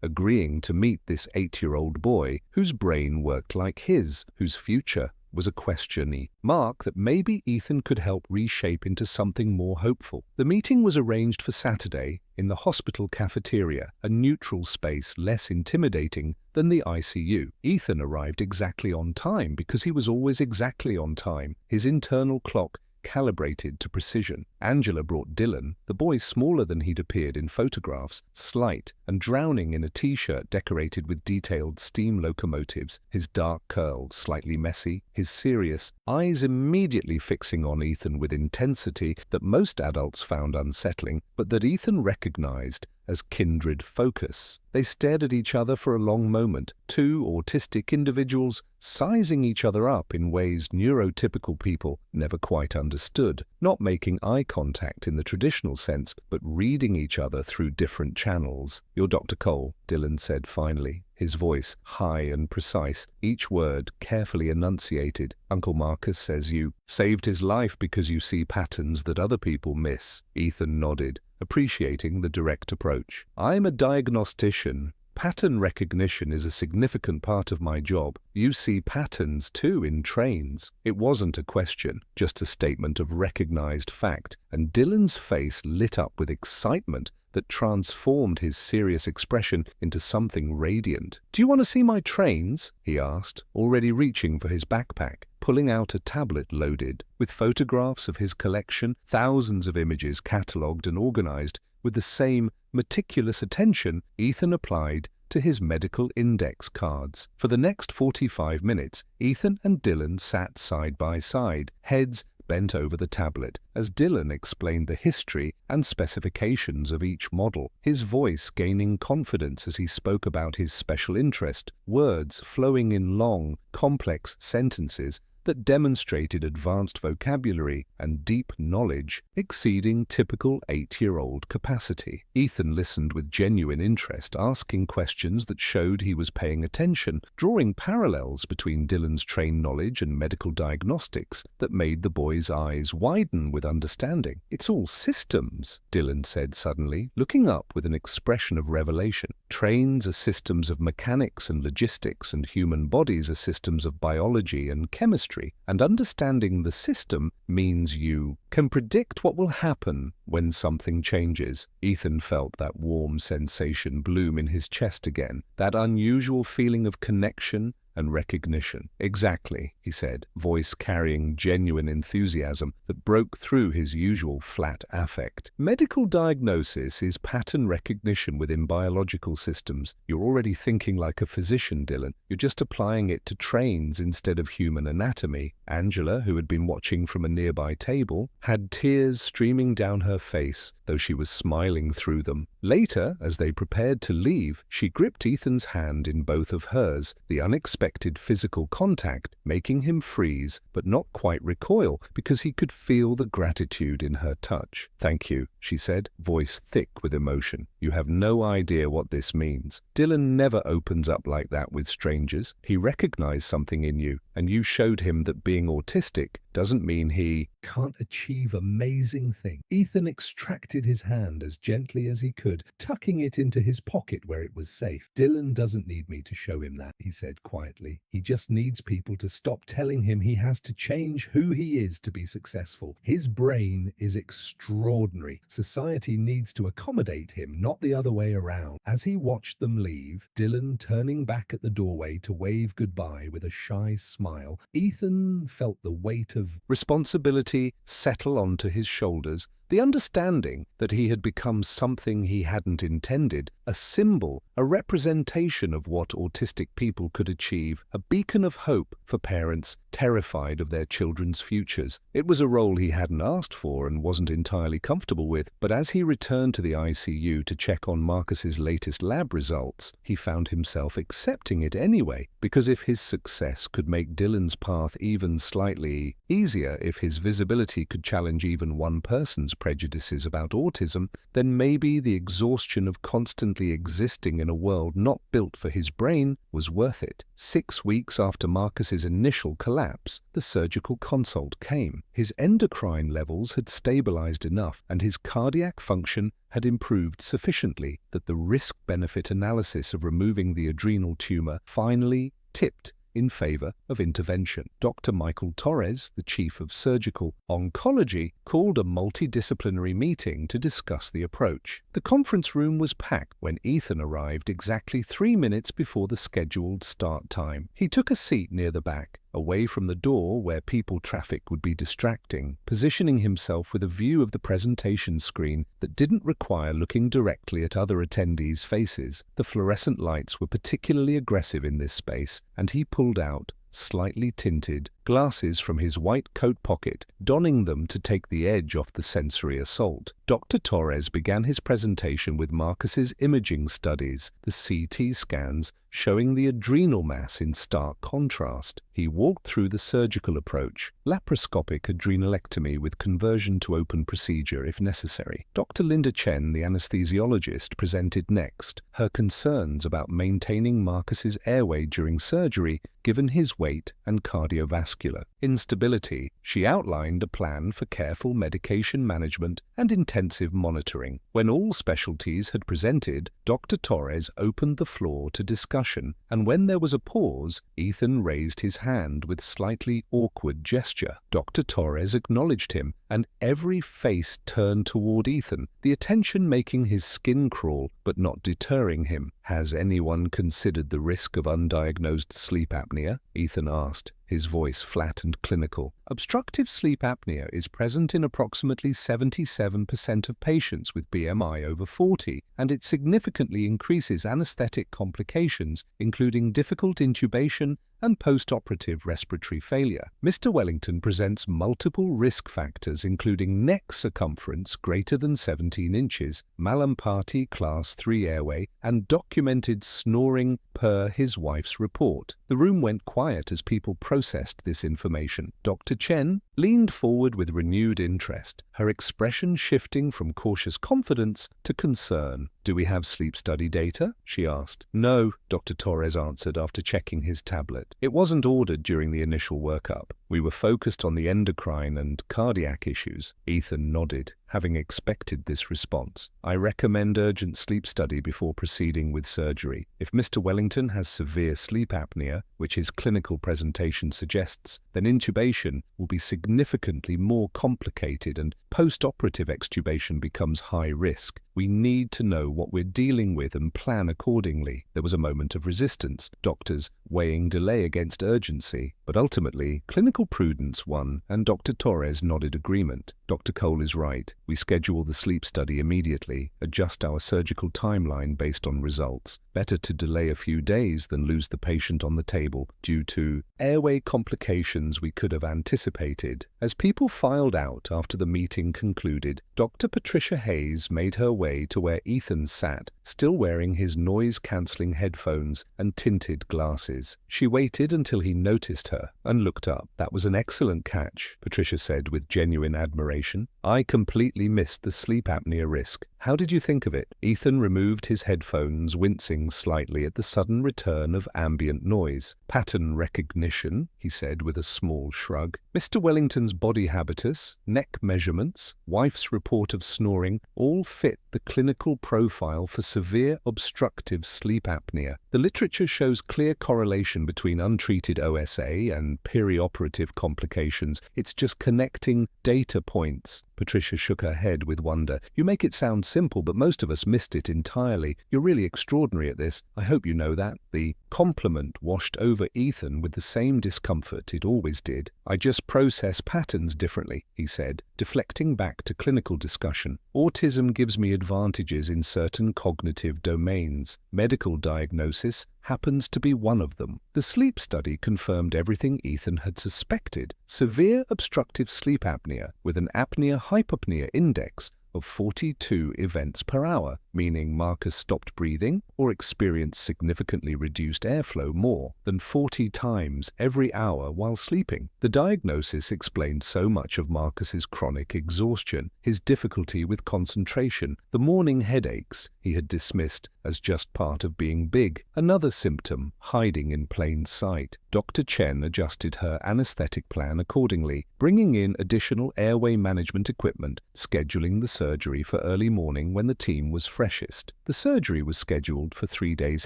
agreeing to meet this 8-year-old boy whose brain worked like his, whose future was a question mark that maybe Ethan could help reshape into something more hopeful. The meeting was arranged for Saturday in the hospital cafeteria, a neutral space less intimidating than the ICU. Ethan arrived exactly on time because he was always exactly on time, his internal clock calibrated to precision. Angela brought Dylan, the boy smaller than he'd appeared in photographs, slight and drowning in a t-shirt decorated with detailed steam locomotives, his dark curls slightly messy, his serious eyes immediately fixing on Ethan with intensity that most adults found unsettling, but that Ethan recognized as kindred focus. They stared at each other for a long moment, two autistic individuals sizing each other up in ways neurotypical people never quite understood, not making eye contact in the traditional sense, but reading each other through different channels. "You're Dr. Cole," Dylan said finally, his voice high and precise, each word carefully enunciated. "Uncle Marcus says you saved his life because you see patterns that other people miss." Ethan nodded, appreciating the direct approach. "I'm a diagnostician. Pattern recognition is a significant part of my job. You see patterns too in trains." It wasn't a question, just a statement of recognized fact, and Dylan's face lit up with excitement that transformed his serious expression into something radiant. "Do you want to see my trains?" he asked, already reaching for his backpack, pulling out a tablet loaded with photographs of his collection, thousands of images catalogued and organized with the same meticulous attention Ethan applied to his medical index cards. For the next 45 minutes, Ethan and Dylan sat side by side, heads bent over the tablet, as Dylan explained the history and specifications of each model, his voice gaining confidence as he spoke about his special interest, words flowing in long, complex sentences that demonstrated advanced vocabulary and deep knowledge exceeding typical 8-year-old capacity. Ethan listened with genuine interest, asking questions that showed he was paying attention, drawing parallels between Dylan's trained knowledge and medical diagnostics that made the boy's eyes widen with understanding. "It's all systems," Dylan said suddenly, looking up with an expression of revelation. "Trains are systems of mechanics and logistics, and human bodies are systems of biology and chemistry. And understanding the system means you can predict what will happen when something changes." Ethan felt that warm sensation bloom in his chest again, that unusual feeling of connection and recognition. "Exactly," he said, voice carrying genuine enthusiasm that broke through his usual flat affect. "Medical diagnosis is pattern recognition within biological systems. You're already thinking like a physician, Dylan. You're just applying it to trains instead of human anatomy." Angela, who had been watching from a nearby table, had tears streaming down her face, though she was smiling through them. Later, as they prepared to leave, she gripped Ethan's hand in both of hers, the unexpected physical contact making him freeze but not quite recoil because he could feel the gratitude in her touch. "Thank you," she said, voice thick with emotion. "You have no idea what this means. Dylan never opens up like that with strangers. He recognized something in you, and you showed him that being autistic doesn't mean he can't achieve amazing things." Ethan extracted his hand as gently as he could, tucking it into his pocket where it was safe. "Dylan doesn't need me to show him that," he said quietly. "He just needs people to stop telling him he has to change who he is to be successful. His brain is extraordinary. Society needs to accommodate him, not the other way around." As he watched them leave, Dylan turning back at the doorway to wave goodbye with a shy smile, Ethan felt the weight of responsibility settle onto his shoulders, the understanding that he had become something he hadn't intended, a symbol, a representation of what autistic people could achieve, a beacon of hope for parents terrified of their children's futures. It was a role he hadn't asked for and wasn't entirely comfortable with, but as he returned to the ICU to check on Marcus's latest lab results, he found himself accepting it anyway, because if his success could make Dylan's path even slightly easier, if his visibility could challenge even one person's prejudices about autism, then maybe the exhaustion of constantly existing in a world not built for his brain was worth it. 6 weeks after Marcus's initial collapse, the surgical consult came. His endocrine levels had stabilized enough and his cardiac function had improved sufficiently that the risk-benefit analysis of removing the adrenal tumor finally tipped in favor of intervention. Dr. Michael Torres, the chief of surgical oncology, called a multidisciplinary meeting to discuss the approach. The conference room was packed when Ethan arrived exactly 3 minutes before the scheduled start time. He took a seat near the back, away from the door where people traffic would be distracting, positioning himself with a view of the presentation screen that didn't require looking directly at other attendees' faces. The fluorescent lights were particularly aggressive in this space, and he pulled out slightly tinted glasses from his white coat pocket, donning them to take the edge off the sensory assault. Dr. Torres began his presentation with Marcus's imaging studies, the CT scans, showing the adrenal mass in stark contrast. He walked through the surgical approach, laparoscopic adrenalectomy with conversion to open procedure if necessary. Dr. Linda Chen, the anesthesiologist, presented next, her concerns about maintaining Marcus's airway during surgery given his weight and cardiovascular instability. She outlined a plan for careful medication management and intensive monitoring. When all specialties had presented, Dr. Torres opened the floor to discussion, and when there was a pause, Ethan raised his hand with slightly awkward gesture. Dr. Torres acknowledged him, and every face turned toward Ethan, the attention making his skin crawl but not deterring him. "Has anyone considered the risk of undiagnosed sleep apnea?" Ethan asked, his voice flat and clinical. Obstructive sleep apnea is present in approximately 77% of patients with BMI over 40, and it significantly increases anesthetic complications, including difficult intubation and post-operative respiratory failure. Mr. Wellington presents multiple risk factors including neck circumference greater than 17 inches, Mallampati Class 3 airway, and documented snoring per his wife's report. The room went quiet as people processed this information. Dr. Chen leaned forward with renewed interest, her expression shifting from cautious confidence to concern. "Do we have sleep study data?" she asked. "No," Dr. Torres answered after checking his tablet. "It wasn't ordered during the initial workup. We were focused on the endocrine and cardiac issues." Ethan nodded, having expected this response. "I recommend urgent sleep study before proceeding with surgery. If Mr. Wellington has severe sleep apnea, which his clinical presentation suggests, then intubation will be significantly more complicated and post-operative extubation becomes high risk. We need to know what we're dealing with and plan accordingly." There was a moment of resistance, doctors weighing delay against urgency, but ultimately clinical prudence won, and Dr. Torres nodded agreement. "Dr. Cole is right. We schedule the sleep study immediately, adjust our surgical timeline based on results. Better to delay a few days than lose the patient on the table due to airway complications we could have anticipated." As people filed out after the meeting concluded, Dr. Patricia Hayes made her way to where Ethan sat, still wearing his noise-cancelling headphones and tinted glasses. She waited until he noticed her and looked up. "That was an excellent catch," Patricia said with genuine admiration. "I completely missed the sleep apnea risk. How did you think of it?" Ethan removed his headphones, wincing slightly at the sudden return of ambient noise. "Pattern recognition," he said with a small shrug. "Mr. Wellington's body habitus, neck measurements, wife's report of snoring, all fit the clinical profile for severe obstructive sleep apnea. The literature shows clear correlation between untreated OSA and perioperative complications. It's just connecting data points." Patricia shook her head with wonder. "You make it sound simple, but most of us missed it entirely. You're really extraordinary at this. I hope you know that." The compliment washed over Ethan with the same discomfort it always did. "I just process patterns differently," he said, deflecting back to clinical discussion. "Autism gives me advantages in certain cognitive domains. Medical diagnosis happens to be one of them." The sleep study confirmed everything Ethan had suspected: severe obstructive sleep apnea with an apnea-hypopnea index of 42 events per hour, meaning Marcus stopped breathing or experienced significantly reduced airflow more than 40 times every hour while sleeping. The diagnosis explained so much of Marcus's chronic exhaustion, his difficulty with concentration, the morning headaches he had dismissed as just part of being big, another symptom hiding in plain sight. Dr. Chen adjusted her anesthetic plan accordingly, bringing in additional airway management equipment, scheduling the surgery for early morning when the team was freshest. The surgery was scheduled for 3 days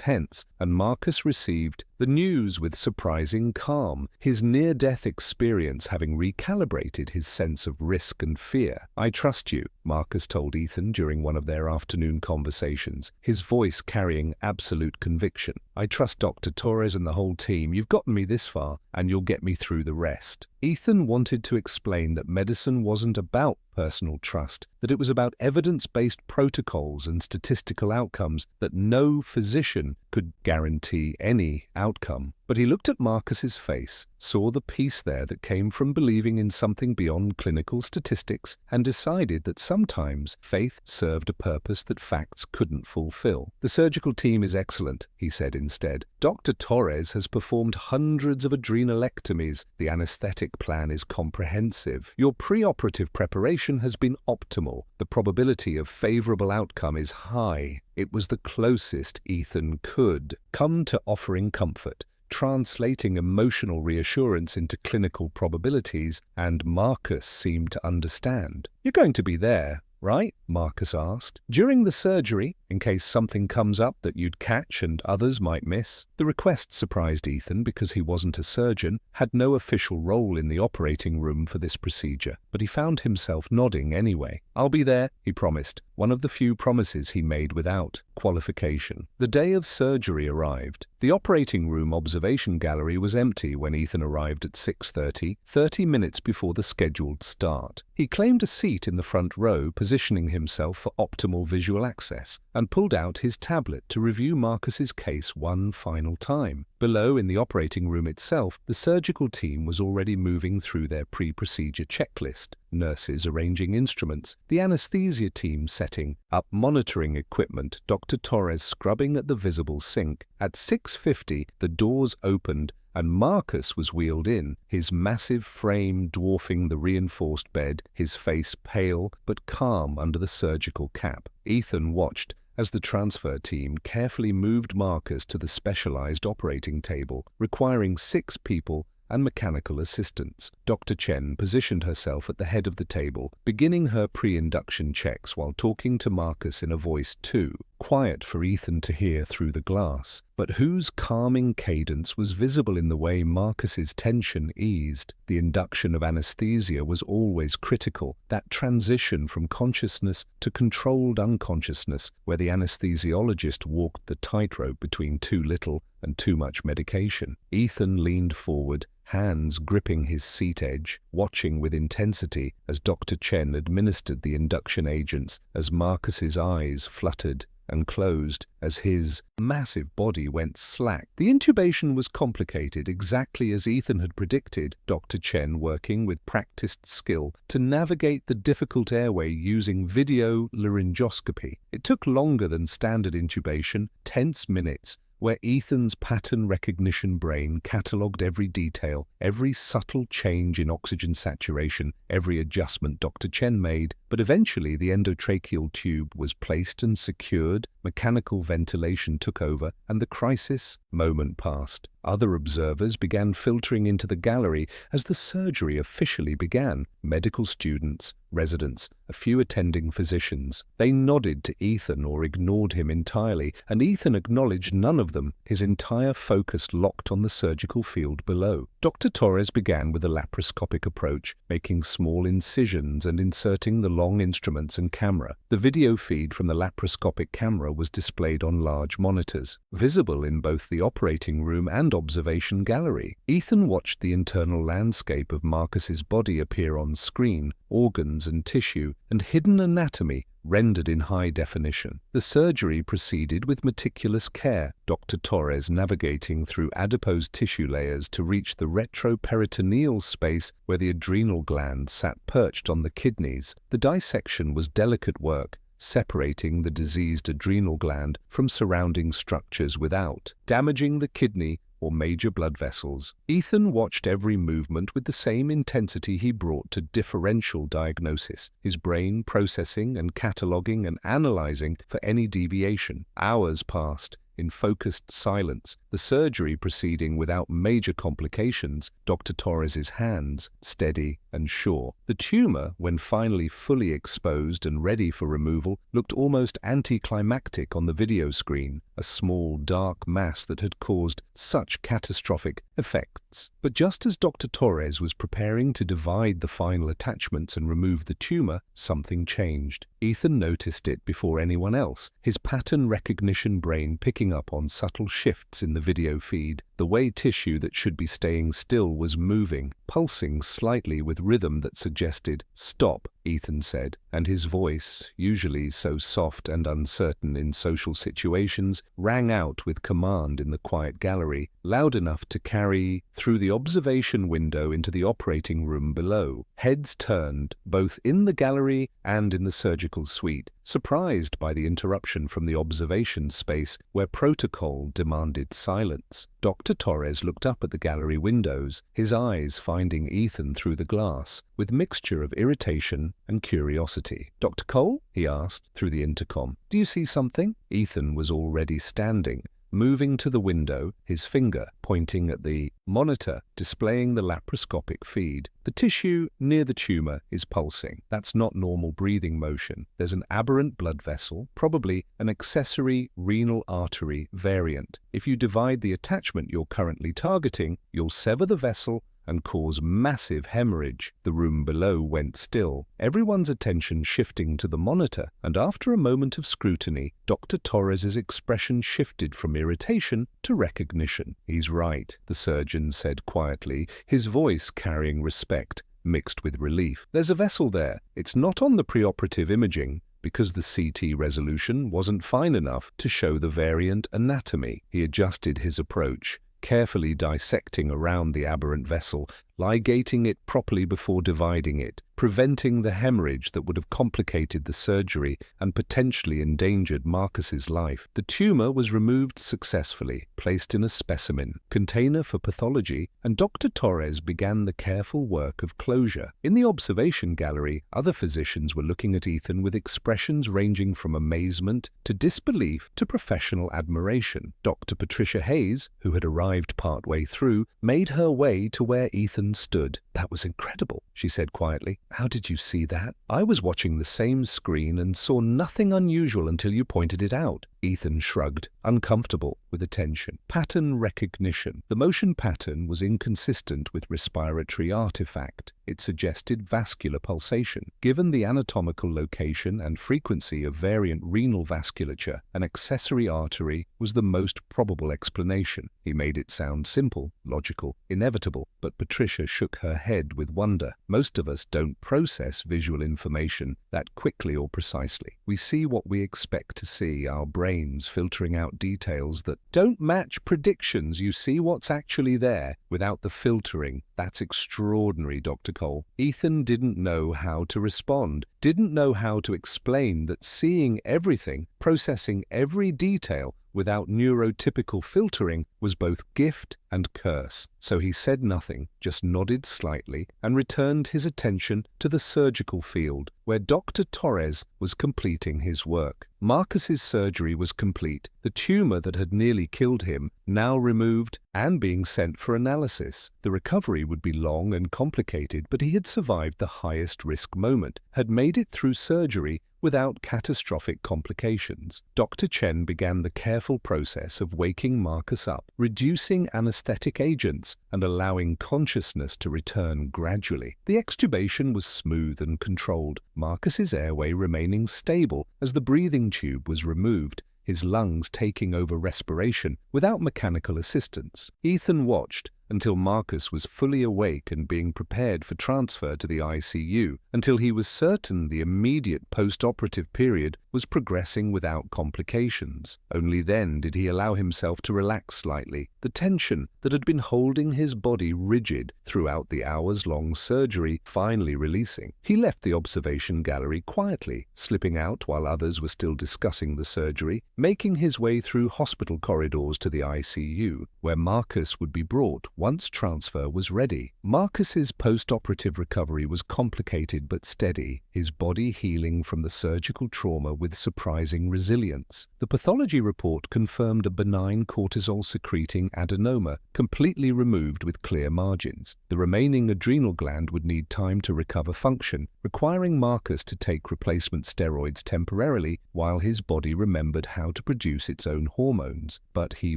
hence, and Marcus received the news with surprising calm, his near-death experience having recalibrated his sense of risk and fear. "I trust you," Marcus told Ethan during one of their afternoon conversations, his voice carrying absolute conviction. "I trust Dr. Torres and the whole team. You've gotten me this far, and you'll get me through the rest." Ethan wanted to explain that medicine wasn't about personal trust, that it was about evidence-based protocols and statistical outcomes, that no physician could guarantee any outcome. But he looked at Marcus's face, saw the peace there that came from believing in something beyond clinical statistics, and decided that sometimes faith served a purpose that facts couldn't fulfill. "The surgical team is excellent," he said instead. "Dr. Torres has performed hundreds of adrenalectomies. The anesthetic plan is comprehensive. Your preoperative preparation has been optimal. The probability of favorable outcome is high." It was the closest Ethan could come to offering comfort, translating emotional reassurance into clinical probabilities, and Marcus seemed to understand. "You're going to be there, right?" Marcus asked. "During the surgery, in case something comes up that you'd catch and others might miss?" The request surprised Ethan because he wasn't a surgeon, had no official role in the operating room for this procedure, but he found himself nodding anyway. "I'll be there," he promised, one of the few promises he made without qualification. The day of surgery arrived. The operating room observation gallery was empty when Ethan arrived at 6:30, 30 minutes before the scheduled start. He claimed a seat in the front row, positioning himself for optimal visual access, and pulled out his tablet to review Marcus's case one final time. Below, in the operating room itself, the surgical team was already moving through their pre-procedure checklist. Nurses arranging instruments, the anesthesia team setting up monitoring equipment, Dr. Torres scrubbing at the visible sink. At 6:50, the doors opened and Marcus was wheeled in, his massive frame dwarfing the reinforced bed, his face pale but calm under the surgical cap. Ethan watched as the transfer team carefully moved Marcus to the specialized operating table, requiring 6 people and mechanical assistants. Dr. Chen positioned herself at the head of the table, beginning her pre-induction checks while talking to Marcus in a voice too quiet for Ethan to hear through the glass, but whose calming cadence was visible in the way Marcus's tension eased. The induction of anesthesia was always critical, that transition from consciousness to controlled unconsciousness, where the anesthesiologist walked the tightrope between too little and too much medication. Ethan leaned forward, hands gripping his seat edge, watching with intensity as Dr. Chen administered the induction agents, as Marcus's eyes fluttered and closed as his massive body went slack. The intubation was complicated, exactly as Ethan had predicted, Dr. Chen working with practiced skill to navigate the difficult airway using video laryngoscopy. It took longer than standard intubation, tense minutes, where Ethan's pattern recognition brain catalogued every detail, every subtle change in oxygen saturation, every adjustment Dr. Chen made, but eventually the endotracheal tube was placed and secured, mechanical ventilation took over, and the crisis moment passed. Other observers began filtering into the gallery as the surgery officially began. Medical students, residents, a few attending physicians. They nodded to Ethan or ignored him entirely, and Ethan acknowledged none of them, his entire focus locked on the surgical field below. Dr. Torres began with a laparoscopic approach, making small incisions and inserting the long instruments and camera. The video feed from the laparoscopic camera was displayed on large monitors, visible in both the operating room and observation gallery. Ethan watched the internal landscape of Marcus's body appear on screen, organs and tissue, and hidden anatomy rendered in high definition. The surgery proceeded with meticulous care, Dr. Torres navigating through adipose tissue layers to reach the retroperitoneal space where the adrenal gland sat perched on the kidneys. The dissection was delicate work, separating the diseased adrenal gland from surrounding structures without damaging the kidney or major blood vessels. Ethan watched every movement with the same intensity he brought to differential diagnosis, his brain processing and cataloging and analyzing for any deviation. Hours passed in focused silence, the surgery proceeding without major complications, Dr. Torres's hands steady and sure. The tumor, when finally fully exposed and ready for removal, looked almost anticlimactic on the video screen, a small dark mass that had caused such catastrophic effects. But just as Dr. Torres was preparing to divide the final attachments and remove the tumor, something changed. Ethan noticed it before anyone else, his pattern recognition brain picking up on subtle shifts in the video feed. The way tissue that should be staying still was moving, pulsing slightly with rhythm that suggested, "Stop," Ethan said, and his voice, usually so soft and uncertain in social situations, rang out with command in the quiet gallery, loud enough to carry through the observation window into the operating room below. Heads turned, both in the gallery and in the surgical suite, surprised by the interruption from the observation space where protocol demanded silence. Dr. Torres looked up at the gallery windows, his eyes finding Ethan through the glass, with mixture of irritation and curiosity. "Dr. Cole?" he asked through the intercom. "Do you see something?" Ethan was already standing, moving to the window, his finger pointing at the monitor displaying the laparoscopic feed. "The tissue near the tumor is pulsing. That's not normal breathing motion. There's an aberrant blood vessel, probably an accessory renal artery variant. If you divide the attachment you're currently targeting, you'll sever the vessel and cause massive hemorrhage." The room below went still, everyone's attention shifting to the monitor, and after a moment of scrutiny, Dr. Torres's expression shifted from irritation to recognition. "He's right," the surgeon said quietly, his voice carrying respect mixed with relief. "There's a vessel there. It's not on the preoperative imaging, because the CT resolution wasn't fine enough to show the variant anatomy." He adjusted his approach, carefully dissecting around the aberrant vessel, ligating it properly before dividing it, preventing the hemorrhage that would have complicated the surgery and potentially endangered Marcus's life. The tumor was removed successfully, placed in a specimen container for pathology, and Dr. Torres began the careful work of closure. In the observation gallery, other physicians were looking at Ethan with expressions ranging from amazement to disbelief to professional admiration. Dr. Patricia Hayes, who had arrived partway through, made her way to where Ethan stood. "That was incredible," she said quietly. "How did you see that?" "I was watching the same screen and saw nothing unusual until you pointed it out." Ethan shrugged, uncomfortable with attention. "Pattern recognition." The motion pattern was inconsistent with respiratory artifact. It suggested vascular pulsation. Given the anatomical location and frequency of variant renal vasculature, an accessory artery was the most probable explanation. He made it sound simple, logical, inevitable, but Patricia shook her head with wonder. "Most of us don't process visual information that quickly or precisely. We see what we expect to see, our brains filtering out details that don't match predictions. You see what's actually there without the filtering. That's extraordinary, Dr. Cole." Ethan didn't know how to respond, didn't know how to explain that seeing everything, processing every detail without neurotypical filtering was both gift and curse. So he said nothing, just nodded slightly and returned his attention to the surgical field, where Dr. Torres was completing his work. Marcus's surgery was complete, the tumor that had nearly killed him now removed and being sent for analysis. The recovery would be long and complicated, but he had survived the highest risk moment, had made it through surgery without catastrophic complications. Dr. Chen began the careful process of waking Marcus up, reducing anesthetic agents and allowing consciousness to return gradually. The extubation was smooth and controlled, Marcus's airway remaining stable as the breathing tube was removed, his lungs taking over respiration without mechanical assistance. Ethan watched until Marcus was fully awake and being prepared for transfer to the ICU, until he was certain the immediate post-operative period was progressing without complications. Only then did he allow himself to relax slightly, the tension that had been holding his body rigid throughout the hours-long surgery finally releasing. He left the observation gallery quietly, slipping out while others were still discussing the surgery, making his way through hospital corridors to the ICU, where Marcus would be brought once transfer was ready. Marcus's post-operative recovery was complicated but steady, his body healing from the surgical trauma with surprising resilience. The pathology report confirmed a benign cortisol-secreting adenoma, completely removed with clear margins. The remaining adrenal gland would need time to recover function, requiring Marcus to take replacement steroids temporarily while his body remembered how to produce its own hormones. But he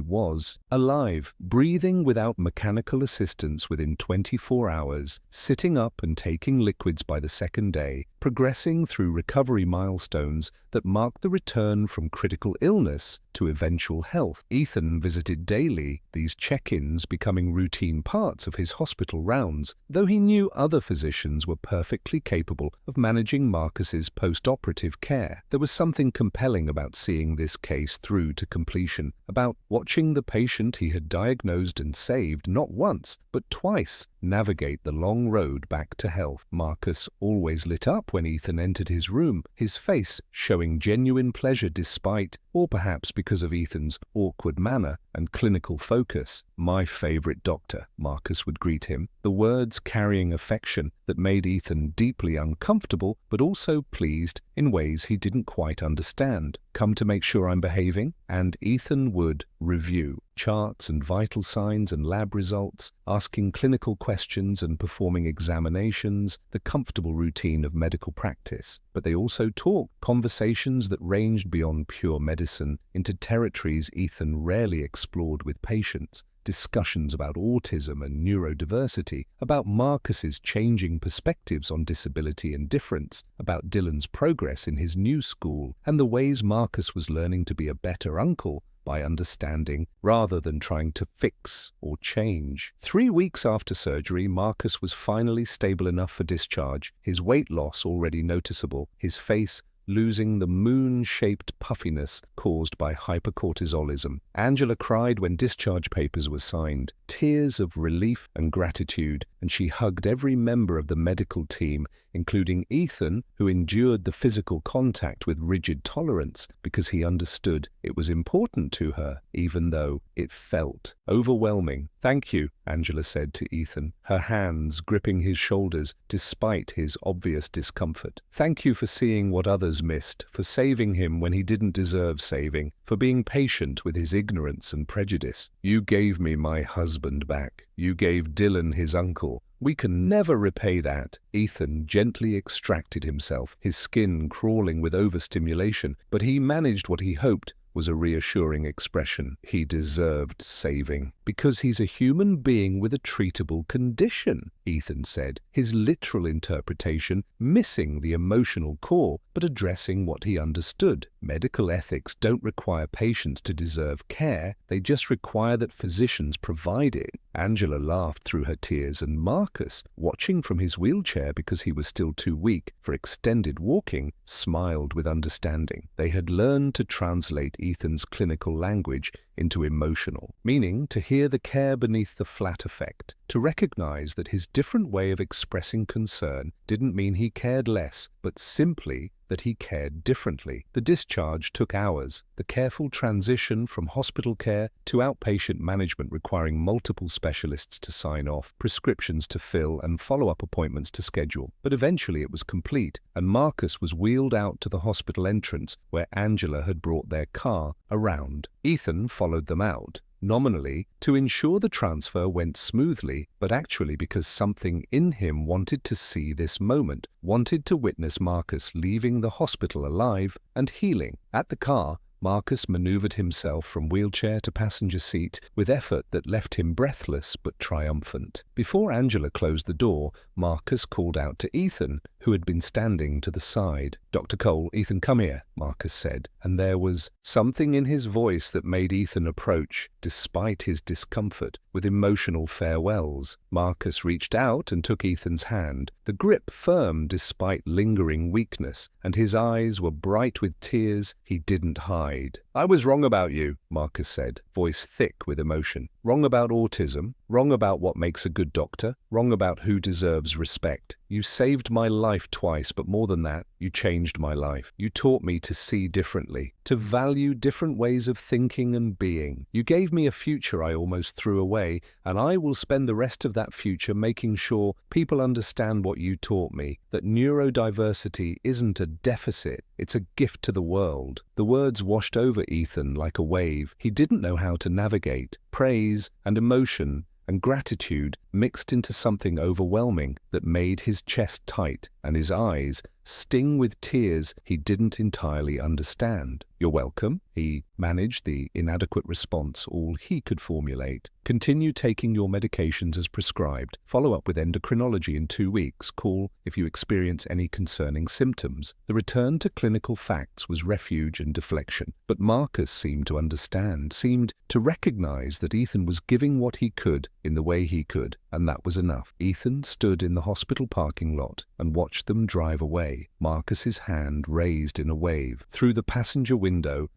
was alive, breathing without mechanical assistance within 24 hours, sitting up and taking liquids by the second day, progressing through recovery milestones that marked the return from critical illness to eventual health. Ethan visited daily, these check-ins becoming routine parts of his hospital rounds, though he knew other physicians were perfectly capable of managing Marcus's post-operative care. There was something compelling about seeing this case through to completion, about watching the patient he had diagnosed and saved not once, but twice, navigate the long road back to health. Marcus always lit up when Ethan entered his room, his face showing genuine pleasure despite, or perhaps because of Ethan's awkward manner and clinical focus. "My favorite doctor," Marcus would greet him, the words carrying affection that made Ethan deeply uncomfortable but also pleased in ways he didn't quite understand. "Come to make sure I'm behaving?" And Ethan would review charts and vital signs and lab results, asking clinical questions and performing examinations, the comfortable routine of medical practice. But they also talked conversations that ranged beyond pure medicine into territories Ethan rarely explored with patients. Discussions about autism and neurodiversity, about Marcus's changing perspectives on disability and difference, about Dylan's progress in his new school, and the ways Marcus was learning to be a better uncle by understanding rather than trying to fix or change. 3 weeks after surgery, Marcus was finally stable enough for discharge, his weight loss already noticeable, his face losing the moon-shaped puffiness caused by hypercortisolism. Angela cried when discharge papers were signed, tears of relief and gratitude, and she hugged every member of the medical team, including Ethan, who endured the physical contact with rigid tolerance because he understood it was important to her, even though it felt overwhelming. "Thank you," Angela said to Ethan, her hands gripping his shoulders despite his obvious discomfort. "Thank you for seeing what others missed, for saving him when he didn't deserve saving, for being patient with his ignorance and prejudice. You gave me my husband back. You gave Dylan his uncle. We can never repay that." Ethan gently extracted himself, his skin crawling with overstimulation, but he managed what he hoped was a reassuring expression. "He deserved saving. Because he's a human being with a treatable condition," Ethan said, his literal interpretation missing the emotional core, but addressing what he understood. Medical ethics don't require patients to deserve care, they just require that physicians provide it. Angela laughed through her tears, and Marcus, watching from his wheelchair because he was still too weak for extended walking, smiled with understanding. They had learned to translate Ethan's clinical language into emotional, meaning to hear the care beneath the flat effect, to recognize that his different way of expressing concern didn't mean he cared less, but simply that he cared differently. The discharge took hours, the careful transition from hospital care to outpatient management requiring multiple specialists to sign off, prescriptions to fill, and follow-up appointments to schedule. But eventually it was complete, and Marcus was wheeled out to the hospital entrance where Angela had brought their car around. Ethan followed them out, nominally to ensure the transfer went smoothly, but actually because something in him wanted to see this moment, wanted to witness Marcus leaving the hospital alive and healing. At the car, Marcus maneuvered himself from wheelchair to passenger seat with effort that left him breathless but triumphant. Before Angela closed the door, Marcus called out to Ethan, who had been standing to the side. "Dr. Cole, Ethan, come here," Marcus said, and there was something in his voice that made Ethan approach, despite his discomfort, with emotional farewells. Marcus reached out and took Ethan's hand, the grip firm despite lingering weakness, and his eyes were bright with tears he didn't hide. "I was wrong about you," Marcus said, voice thick with emotion. "Wrong about autism, wrong about what makes a good doctor, wrong about who deserves respect. You saved my life twice, but more than that, you changed my life. You taught me to see differently, to value different ways of thinking and being. You gave me a future I almost threw away, and I will spend the rest of that future making sure people understand what you taught me, that neurodiversity isn't a deficit, it's a gift to the world." The words washed over Ethan like a wave he didn't know how to navigate. Praise and emotion and gratitude mixed into something overwhelming that made his chest tight and his eyes sting with tears he didn't entirely understand. "You're welcome." He managed the inadequate response all he could formulate. "Continue taking your medications as prescribed. Follow up with endocrinology in 2 weeks. Call if you experience any concerning symptoms." The return to clinical facts was refuge and deflection. But Marcus seemed to understand, seemed to recognize that Ethan was giving what he could in the way he could, and that was enough. Ethan stood in the hospital parking lot and watched them drive away. Marcus's hand raised in a wave through the passenger window,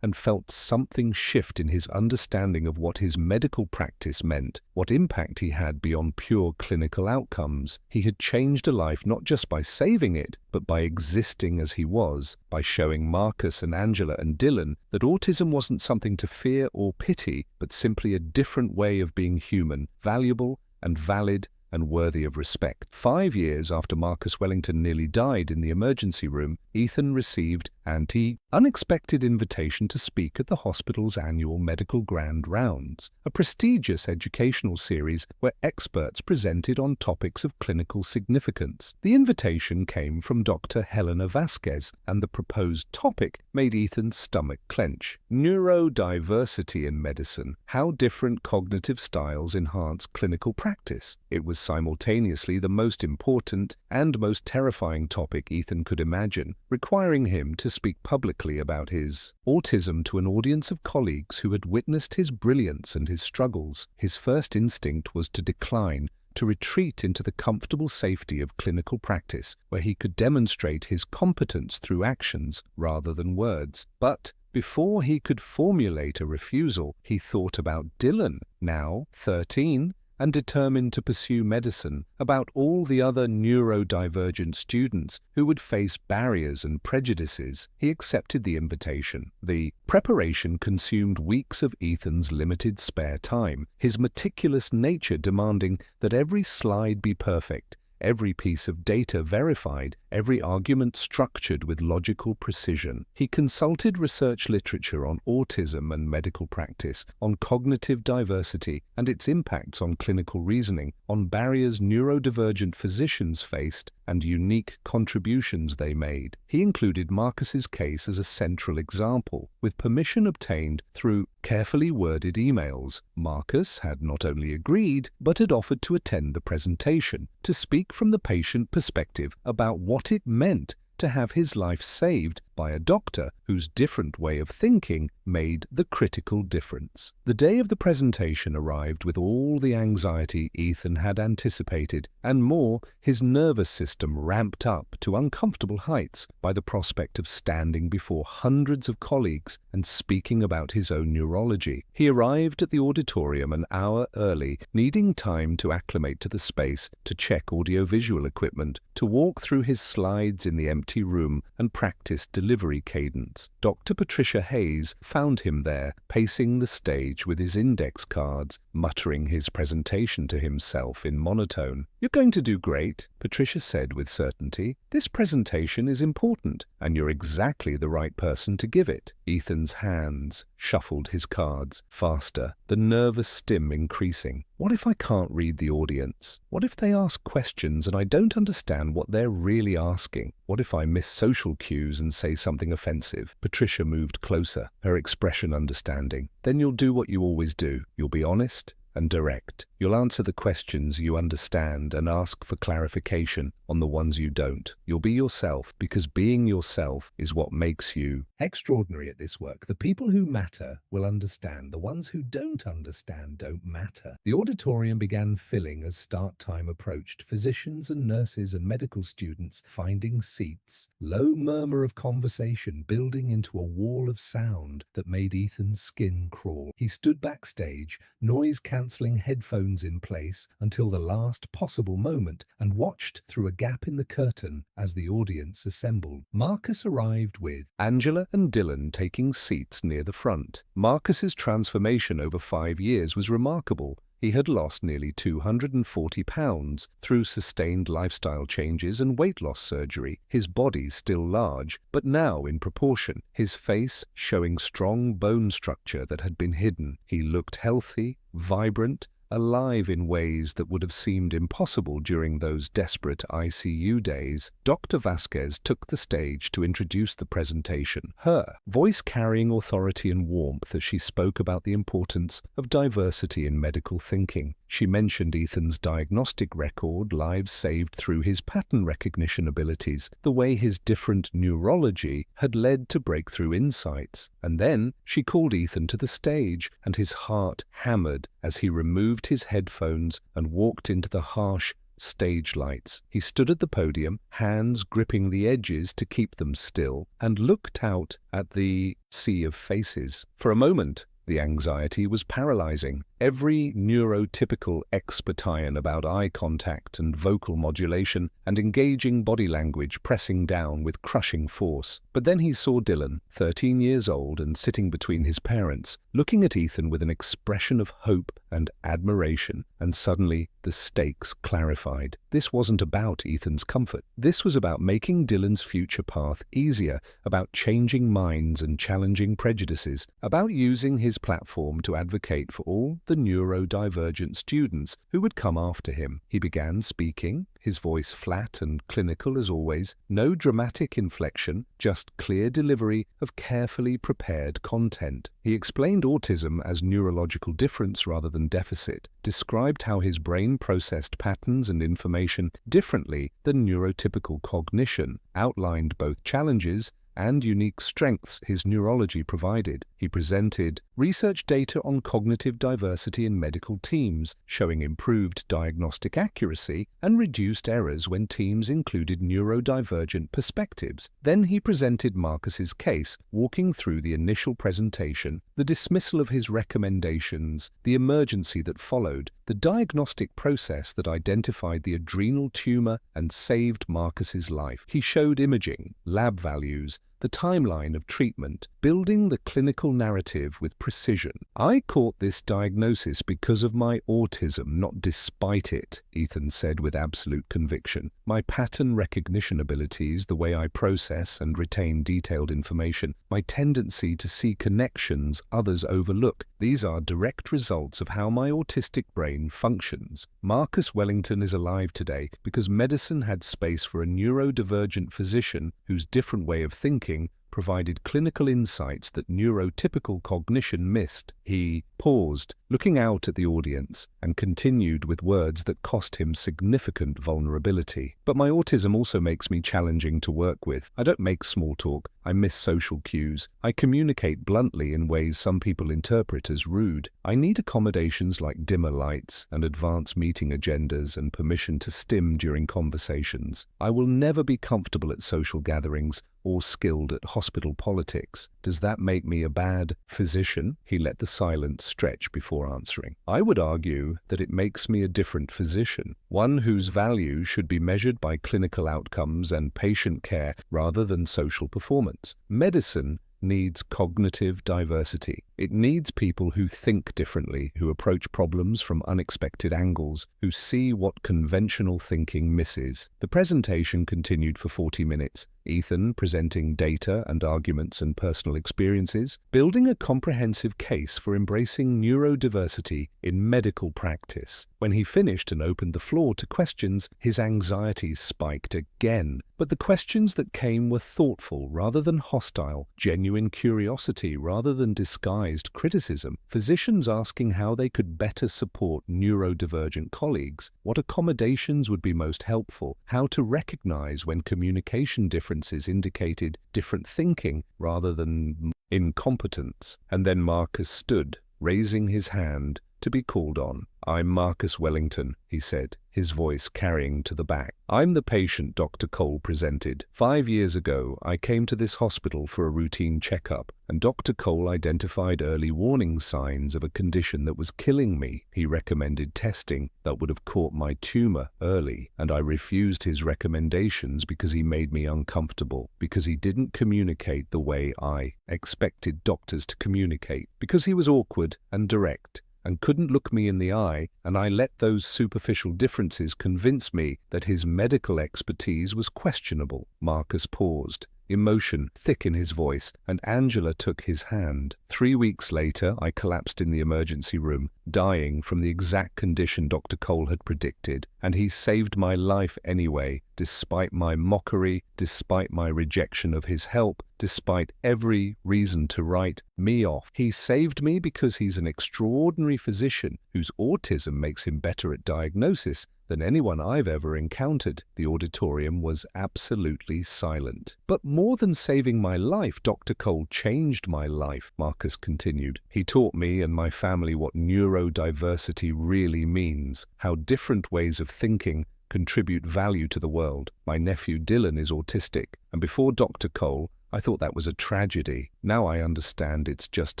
and felt something shift in his understanding of what his medical practice meant, what impact he had beyond pure clinical outcomes. He had changed a life not just by saving it, but by existing as he was, by showing Marcus and Angela and Dylan that autism wasn't something to fear or pity, but simply a different way of being human, valuable and valid and worthy of respect. 5 years after Marcus Wellington nearly died in the emergency room, Ethan received an unexpected invitation to speak at the hospital's annual medical grand rounds, a prestigious educational series where experts presented on topics of clinical significance. The invitation came from Dr. Helena Vasquez, and the proposed topic made Ethan's stomach clench. Neurodiversity in medicine: how different cognitive styles enhance clinical practice. It was simultaneously the most important and most terrifying topic Ethan could imagine, requiring him to speak publicly about his autism to an audience of colleagues who had witnessed his brilliance and his struggles. His first instinct was to decline, to retreat into the comfortable safety of clinical practice, where he could demonstrate his competence through actions rather than words. But before he could formulate a refusal, he thought about Dylan, now 13, and determined to pursue medicine, about all the other neurodivergent students who would face barriers and prejudices. He accepted the invitation. The preparation consumed weeks of Ethan's limited spare time, his meticulous nature demanding that every slide be perfect, every piece of data verified, every argument structured with logical precision. He consulted research literature on autism and medical practice, on cognitive diversity and its impacts on clinical reasoning, on barriers neurodivergent physicians faced, and unique contributions they made. He included Marcus's case as a central example. With permission obtained through carefully worded emails, Marcus had not only agreed, but had offered to attend the presentation, to speak from the patient perspective about what it meant to have his life saved by a doctor whose different way of thinking made the critical difference. The day of the presentation arrived with all the anxiety Ethan had anticipated, and more, his nervous system ramped up to uncomfortable heights by the prospect of standing before hundreds of colleagues and speaking about his own neurology. He arrived at the auditorium an hour early, needing time to acclimate to the space, to check audiovisual equipment, to walk through his slides in the empty room and practice delivery cadence. Dr. Patricia Hayes found him there, pacing the stage with his index cards, muttering his presentation to himself in monotone. "You're going to do great," Patricia said with certainty. "This presentation is important, and you're exactly the right person to give it." Ethan's hands shuffled his cards faster, the nervous stim increasing. What if I can't read the audience? What if they ask questions and I don't understand what they're really asking? What if I miss social cues and say something offensive? Patricia moved closer, her expression understanding. "Then you'll do what you always do. You'll be honest and direct. You'll answer the questions you understand and ask for clarification on the ones you don't. You'll be yourself, because being yourself is what makes you extraordinary at this work. The people who matter will understand. The ones who don't understand don't matter." The auditorium began filling as start time approached, physicians and nurses and medical students finding seats. Low murmur of conversation building into a wall of sound that made Ethan's skin crawl. He stood backstage, noise-cancelling headphones in place until the last possible moment, and watched through a gap in the curtain as the audience assembled. Marcus arrived with Angela and Dylan taking seats near the front. Marcus's transformation over 5 years was remarkable. He had lost nearly 240 pounds through sustained lifestyle changes and weight loss surgery, his body still large, but now in proportion, his face showing strong bone structure that had been hidden. He looked healthy, vibrant, alive in ways that would have seemed impossible during those desperate ICU days. Dr. Vasquez took the stage to introduce the presentation, her voice carrying authority and warmth as she spoke about the importance of diversity in medical thinking. She mentioned Ethan's diagnostic record, lives saved through his pattern recognition abilities, the way his different neurology had led to breakthrough insights. And then she called Ethan to the stage, and his heart hammered as he removed his headphones and walked into the harsh stage lights. He stood at the podium, hands gripping the edges to keep them still, and looked out at the sea of faces. For a moment, the anxiety was paralyzing. Every neurotypical expertise about eye contact and vocal modulation and engaging body language pressing down with crushing force. But then he saw Dylan, 13 years old and sitting between his parents, looking at Ethan with an expression of hope and admiration, and suddenly the stakes clarified. This wasn't about Ethan's comfort. This was about making Dylan's future path easier, about changing minds and challenging prejudices, about using his platform to advocate for all the neurodivergent students who would come after him. He began speaking, his voice flat and clinical as always, no dramatic inflection, just clear delivery of carefully prepared content. He explained autism as neurological difference rather than deficit, described how his brain processed patterns and information differently than neurotypical cognition, outlined both challenges and unique strengths his neurology provided. He presented research data on cognitive diversity in medical teams, showing improved diagnostic accuracy and reduced errors when teams included neurodivergent perspectives. Then he presented Marcus's case, walking through the initial presentation, the dismissal of his recommendations, the emergency that followed, the diagnostic process that identified the adrenal tumor and saved Marcus's life. He showed imaging, lab values, the timeline of treatment, building the clinical narrative with precision. I caught this diagnosis because of my autism, not despite it, Ethan said with absolute conviction. My pattern recognition abilities, the way I process and retain detailed information, my tendency to see connections others overlook, these are direct results of how my autistic brain functions. Marcus Wellington is alive today because medicine had space for a neurodivergent physician whose different way of thinking provided clinical insights that neurotypical cognition missed. He paused, looking out at the audience, and continued with words that cost him significant vulnerability. But my autism also makes me challenging to work with. I don't make small talk. I miss social cues. I communicate bluntly in ways some people interpret as rude. I need accommodations like dimmer lights and advanced meeting agendas and permission to stim during conversations. I will never be comfortable at social gatherings or skilled at hospital politics. Does that make me a bad physician? He let the silence stretch before answering. I would argue that it makes me a different physician, one whose value should be measured by clinical outcomes and patient care rather than social performance. Medicine needs cognitive diversity. It needs people who think differently, who approach problems from unexpected angles, who see what conventional thinking misses. The presentation continued for 40 minutes. Ethan presenting data and arguments and personal experiences, building a comprehensive case for embracing neurodiversity in medical practice. When he finished and opened the floor to questions, his anxiety spiked again. But the questions that came were thoughtful rather than hostile, genuine curiosity rather than disguised criticism, physicians asking how they could better support neurodivergent colleagues, what accommodations would be most helpful, how to recognize when communication differences indicated different thinking rather than incompetence. And then Marcus stood, raising his hand to be called on. "I'm Marcus Wellington," he said, his voice carrying to the back. "I'm the patient Dr. Cole presented. 5 years ago, I came to this hospital for a routine checkup, and Dr. Cole identified early warning signs of a condition that was killing me. He recommended testing that would have caught my tumor early, and I refused his recommendations because he made me uncomfortable, because he didn't communicate the way I expected doctors to communicate, because he was awkward and direct and couldn't look me in the eye, and I let those superficial differences convince me that his medical expertise was questionable." Marcus paused, emotion thick in his voice, and Angela took his hand. 3 weeks later, I collapsed in the emergency room. dying from the exact condition Dr. Cole had predicted, and he saved my life anyway, despite my mockery, despite my rejection of his help, despite every reason to write me off. He saved me because he's an extraordinary physician whose autism makes him better at diagnosis than anyone I've ever encountered. The auditorium was absolutely silent. But more than saving my life, Dr. Cole changed my life, Marcus continued. He taught me and my family what neurodiversity really means, how different ways of thinking contribute value to the world. My nephew Dylan is autistic, and before Dr. Cole, I thought that was a tragedy. Now I understand it's just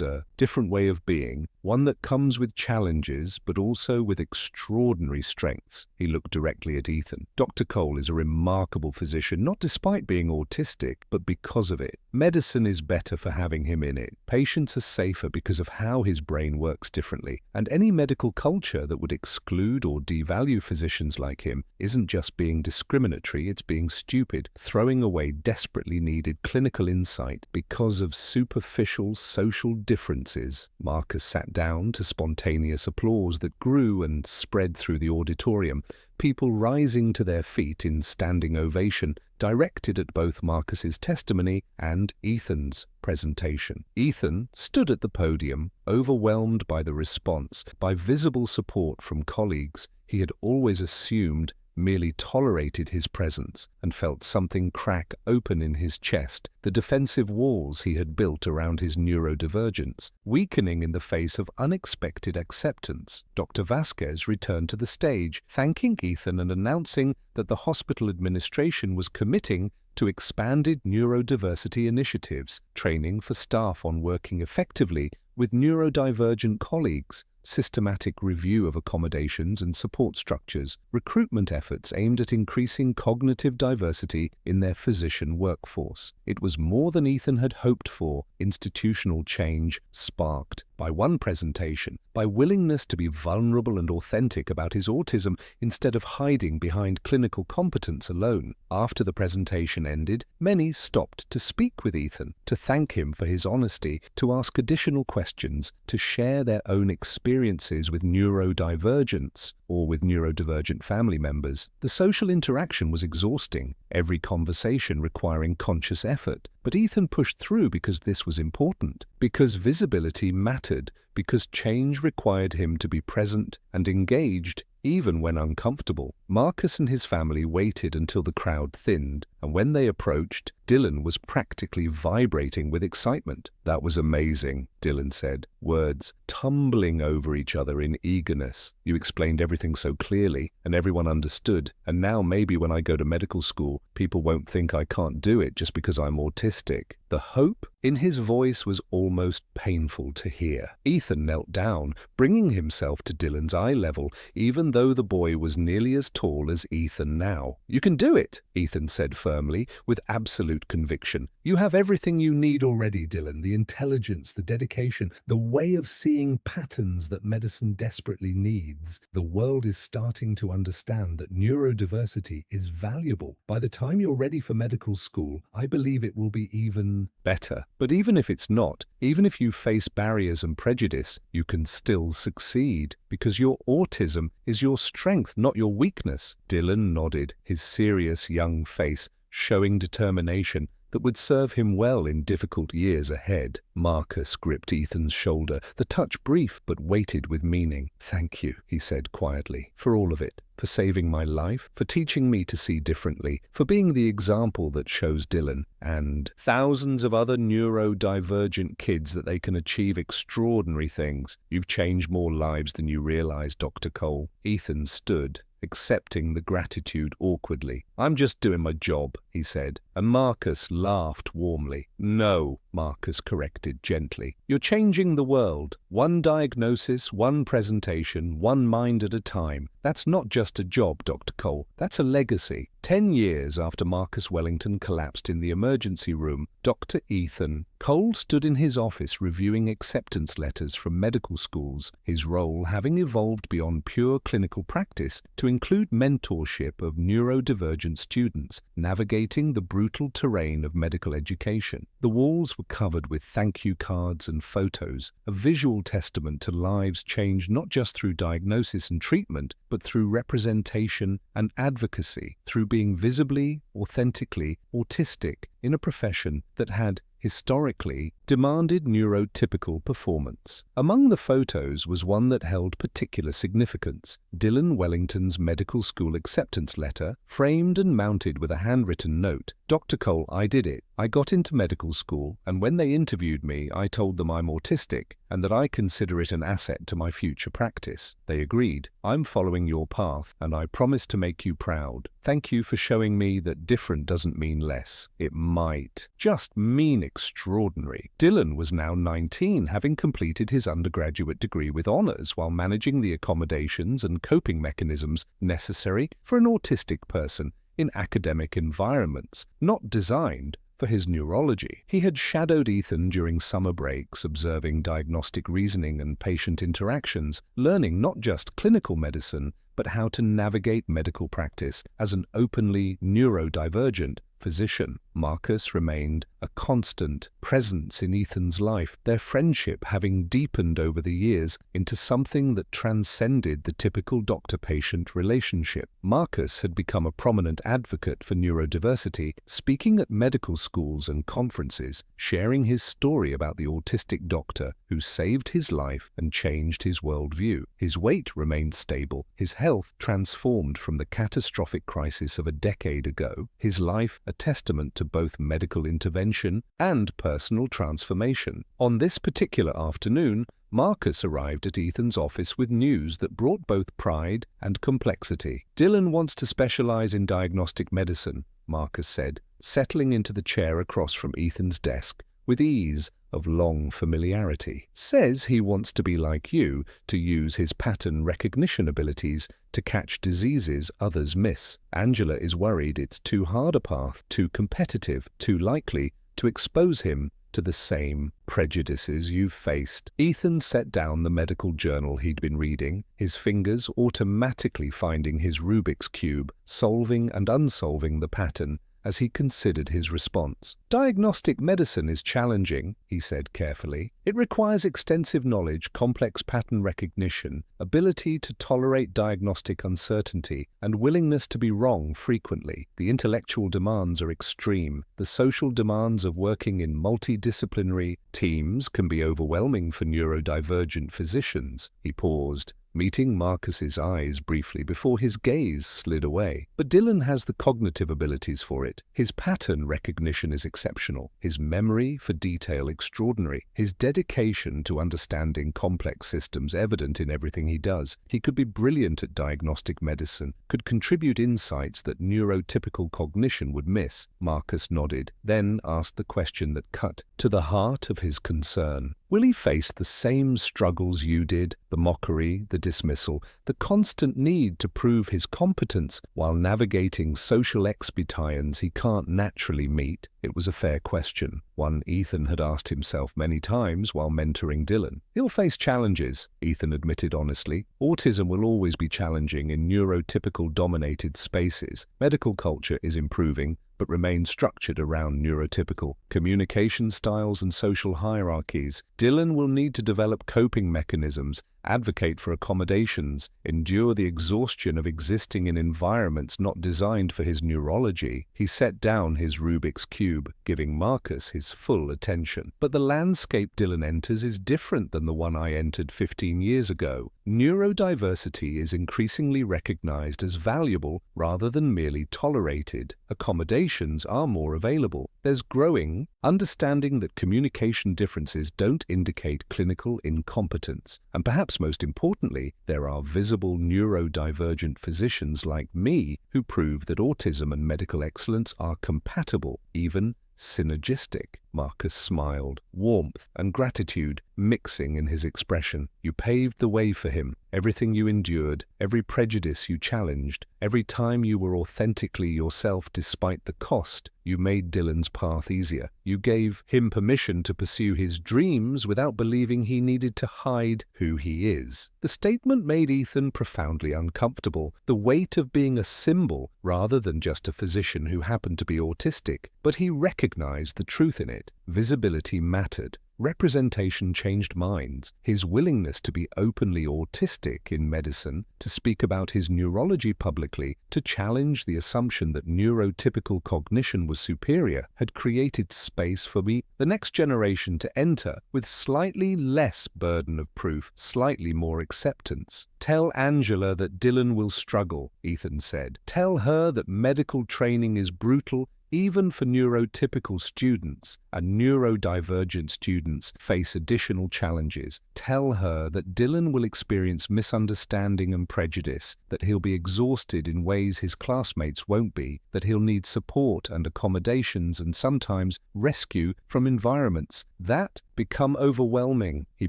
a different way of being, one that comes with challenges, but also with extraordinary strengths. He looked directly at Ethan. Dr. Cole is a remarkable physician, not despite being autistic, but because of it. Medicine is better for having him in it. Patients are safer because of how his brain works differently. And any medical culture that would exclude or devalue physicians like him isn't just being discriminatory, it's being stupid, throwing away desperately needed clinical insight because of superficial social differences. Marcus sat down to spontaneous applause that grew and spread through the auditorium, people rising to their feet in standing ovation, directed at both Marcus's testimony and Ethan's presentation. Ethan stood at the podium, overwhelmed by the response, by visible support from colleagues. He had always assumed, merely tolerated his presence, and felt something crack open in his chest, the defensive walls he had built around his neurodivergence, weakening in the face of unexpected acceptance. Dr. Vasquez returned to the stage, thanking Ethan and announcing that the hospital administration was committing to expanded neurodiversity initiatives, training for staff on working effectively with neurodivergent colleagues, systematic review of accommodations and support structures, recruitment efforts aimed at increasing cognitive diversity in their physician workforce. It was more than Ethan had hoped for. Institutional change sparked by one presentation, by willingness to be vulnerable and authentic about his autism instead of hiding behind clinical competence alone. After the presentation ended, many stopped to speak with Ethan, to thank him for his honesty, to ask additional questions, to share their own experiences with neurodivergence or with neurodivergent family members. The social interaction was exhausting, every conversation requiring conscious effort. But Ethan pushed through because this was important, because visibility mattered, because change required him to be present and engaged, even when uncomfortable. Marcus and his family waited until the crowd thinned, and when they approached, Dylan was practically vibrating with excitement. "That was amazing," Dylan said, words tumbling over each other in eagerness. "You explained everything so clearly, and everyone understood, and now maybe when I go to medical school, people won't think I can't do it just because I'm autistic." The hope in his voice was almost painful to hear. Ethan knelt down, bringing himself to Dylan's eye level, even though the boy was nearly as tall as Ethan now. "You can do it," Ethan said firmly, with absolute conviction. "You have everything you need already, Dylan. The intelligence, the dedication, the way of seeing patterns that medicine desperately needs. The world is starting to understand that neurodiversity is valuable. By the time you're ready for medical school, I believe it will be even better. But even if it's not, even if you face barriers and prejudice, you can still succeed, because your autism is your strength, not your weakness." Dylan nodded, his serious young face showing determination that would serve him well in difficult years ahead. Marcus gripped Ethan's shoulder, the touch brief but weighted with meaning. "Thank you," he said quietly, "for all of it, for saving my life, for teaching me to see differently, for being the example that shows Dylan and thousands of other neurodivergent kids that they can achieve extraordinary things. You've changed more lives than you realize, Dr. Cole." Ethan stood, accepting the gratitude awkwardly. "I'm just doing my job," he said, and Marcus laughed warmly. "No," Marcus corrected gently. "You're changing the world. One diagnosis, one presentation, one mind at a time. That's not just a job, Dr. Cole. That's a legacy. 10 years after Marcus Wellington collapsed in the emergency room, Dr. Ethan Cole stood in his office reviewing acceptance letters from medical schools, his role having evolved beyond pure clinical practice to include mentorship of neurodivergent students navigating the brutal terrain of medical education. The walls were covered with thank you cards and photos, a visual testament to lives changed not just through diagnosis and treatment, but through representation and advocacy, through being visibly, authentically autistic in a profession that had historically demanded neurotypical performance. Among the photos was one that held particular significance: Dylan Wellington's medical school acceptance letter, framed and mounted with a handwritten note. "Dr. Cole, I did it. I got into medical school, and when they interviewed me, I told them I'm autistic and that I consider it an asset to my future practice. They agreed. I'm following your path, and I promise to make you proud. Thank you for showing me that different doesn't mean less. It might just mean extraordinary." Dylan was now 19, having completed his undergraduate degree with honors while managing the accommodations and coping mechanisms necessary for an autistic person in academic environments not designed for his neurology. He had shadowed Ethan during summer breaks, observing diagnostic reasoning and patient interactions, learning not just clinical medicine, but how to navigate medical practice as an openly neurodivergent physician. Marcus remained a constant presence in Ethan's life, their friendship having deepened over the years into something that transcended the typical doctor-patient relationship. Marcus had become a prominent advocate for neurodiversity, speaking at medical schools and conferences, sharing his story about the autistic doctor who saved his life and changed his worldview. His weight remained stable, his health transformed from the catastrophic crisis of a decade ago, his life a testament to both medical intervention and personal transformation. On this particular afternoon, Marcus arrived at Ethan's office with news that brought both pride and complexity. "Dylan wants to specialize in diagnostic medicine," Marcus said, settling into the chair across from Ethan's desk with ease of long familiarity. "Says he wants to be like you, to use his pattern recognition abilities to catch diseases others miss. Angela is worried it's too hard a path, too competitive, too likely to expose him to the same prejudices you've faced." Ethan set down the medical journal he'd been reading, his fingers automatically finding his Rubik's Cube, solving and unsolving the pattern as he considered his response. "Diagnostic medicine is challenging," he said carefully. "It requires extensive knowledge, complex pattern recognition, ability to tolerate diagnostic uncertainty, and willingness to be wrong frequently. The intellectual demands are extreme. The social demands of working in multidisciplinary teams can be overwhelming for neurodivergent physicians." He paused, meeting Marcus's eyes briefly before his gaze slid away. "But Dylan has the cognitive abilities for it. His pattern recognition is exceptional, his memory for detail extraordinary, his dedication to understanding complex systems evident in everything he does. He could be brilliant at diagnostic medicine, could contribute insights that neurotypical cognition would miss." Marcus nodded, then asked the question that cut to the heart of his concern. "Will he face the same struggles you did? The mockery, the dismissal, the constant need to prove his competence while navigating social expeditions he can't naturally meet?" It was a fair question, one Ethan had asked himself many times while mentoring Dylan. "He'll face challenges," Ethan admitted honestly. "Autism will always be challenging in neurotypical-dominated spaces. Medical culture is improving, but remains structured around neurotypical communication styles and social hierarchies. Dylan will need to develop coping mechanisms, advocate for accommodations, endure the exhaustion of existing in environments not designed for his neurology." He set down his Rubik's Cube, giving Marcus his full attention. "But the landscape Dylan enters is different than the one I entered 15 years ago. Neurodiversity is increasingly recognized as valuable rather than merely tolerated. Accommodations are more available. There's growing understanding that communication differences don't indicate clinical incompetence. And perhaps most importantly, there are visible neurodivergent physicians like me who prove that autism and medical excellence are compatible, even synergistic." Marcus smiled, warmth and gratitude mixing in his expression. You paved the way for him. Everything you endured, every prejudice you challenged, every time you were authentically yourself despite the cost, you made Dylan's path easier. You gave him permission to pursue his dreams without believing he needed to hide who he is. The statement made Ethan profoundly uncomfortable, the weight of being a symbol rather than just a physician who happened to be autistic, but he recognized the truth in it. Visibility mattered. Representation changed minds. His willingness to be openly autistic in medicine, to speak about his neurology publicly, to challenge the assumption that neurotypical cognition was superior, had created space for the next generation to enter with slightly less burden of proof, slightly more acceptance. Tell Angela that Dylan will struggle, Ethan said. Tell her that medical training is brutal, even for neurotypical students, and neurodivergent students face additional challenges. Tell her that Dylan will experience misunderstanding and prejudice, that he'll be exhausted in ways his classmates won't be, that he'll need support and accommodations and sometimes rescue from environments that become overwhelming. He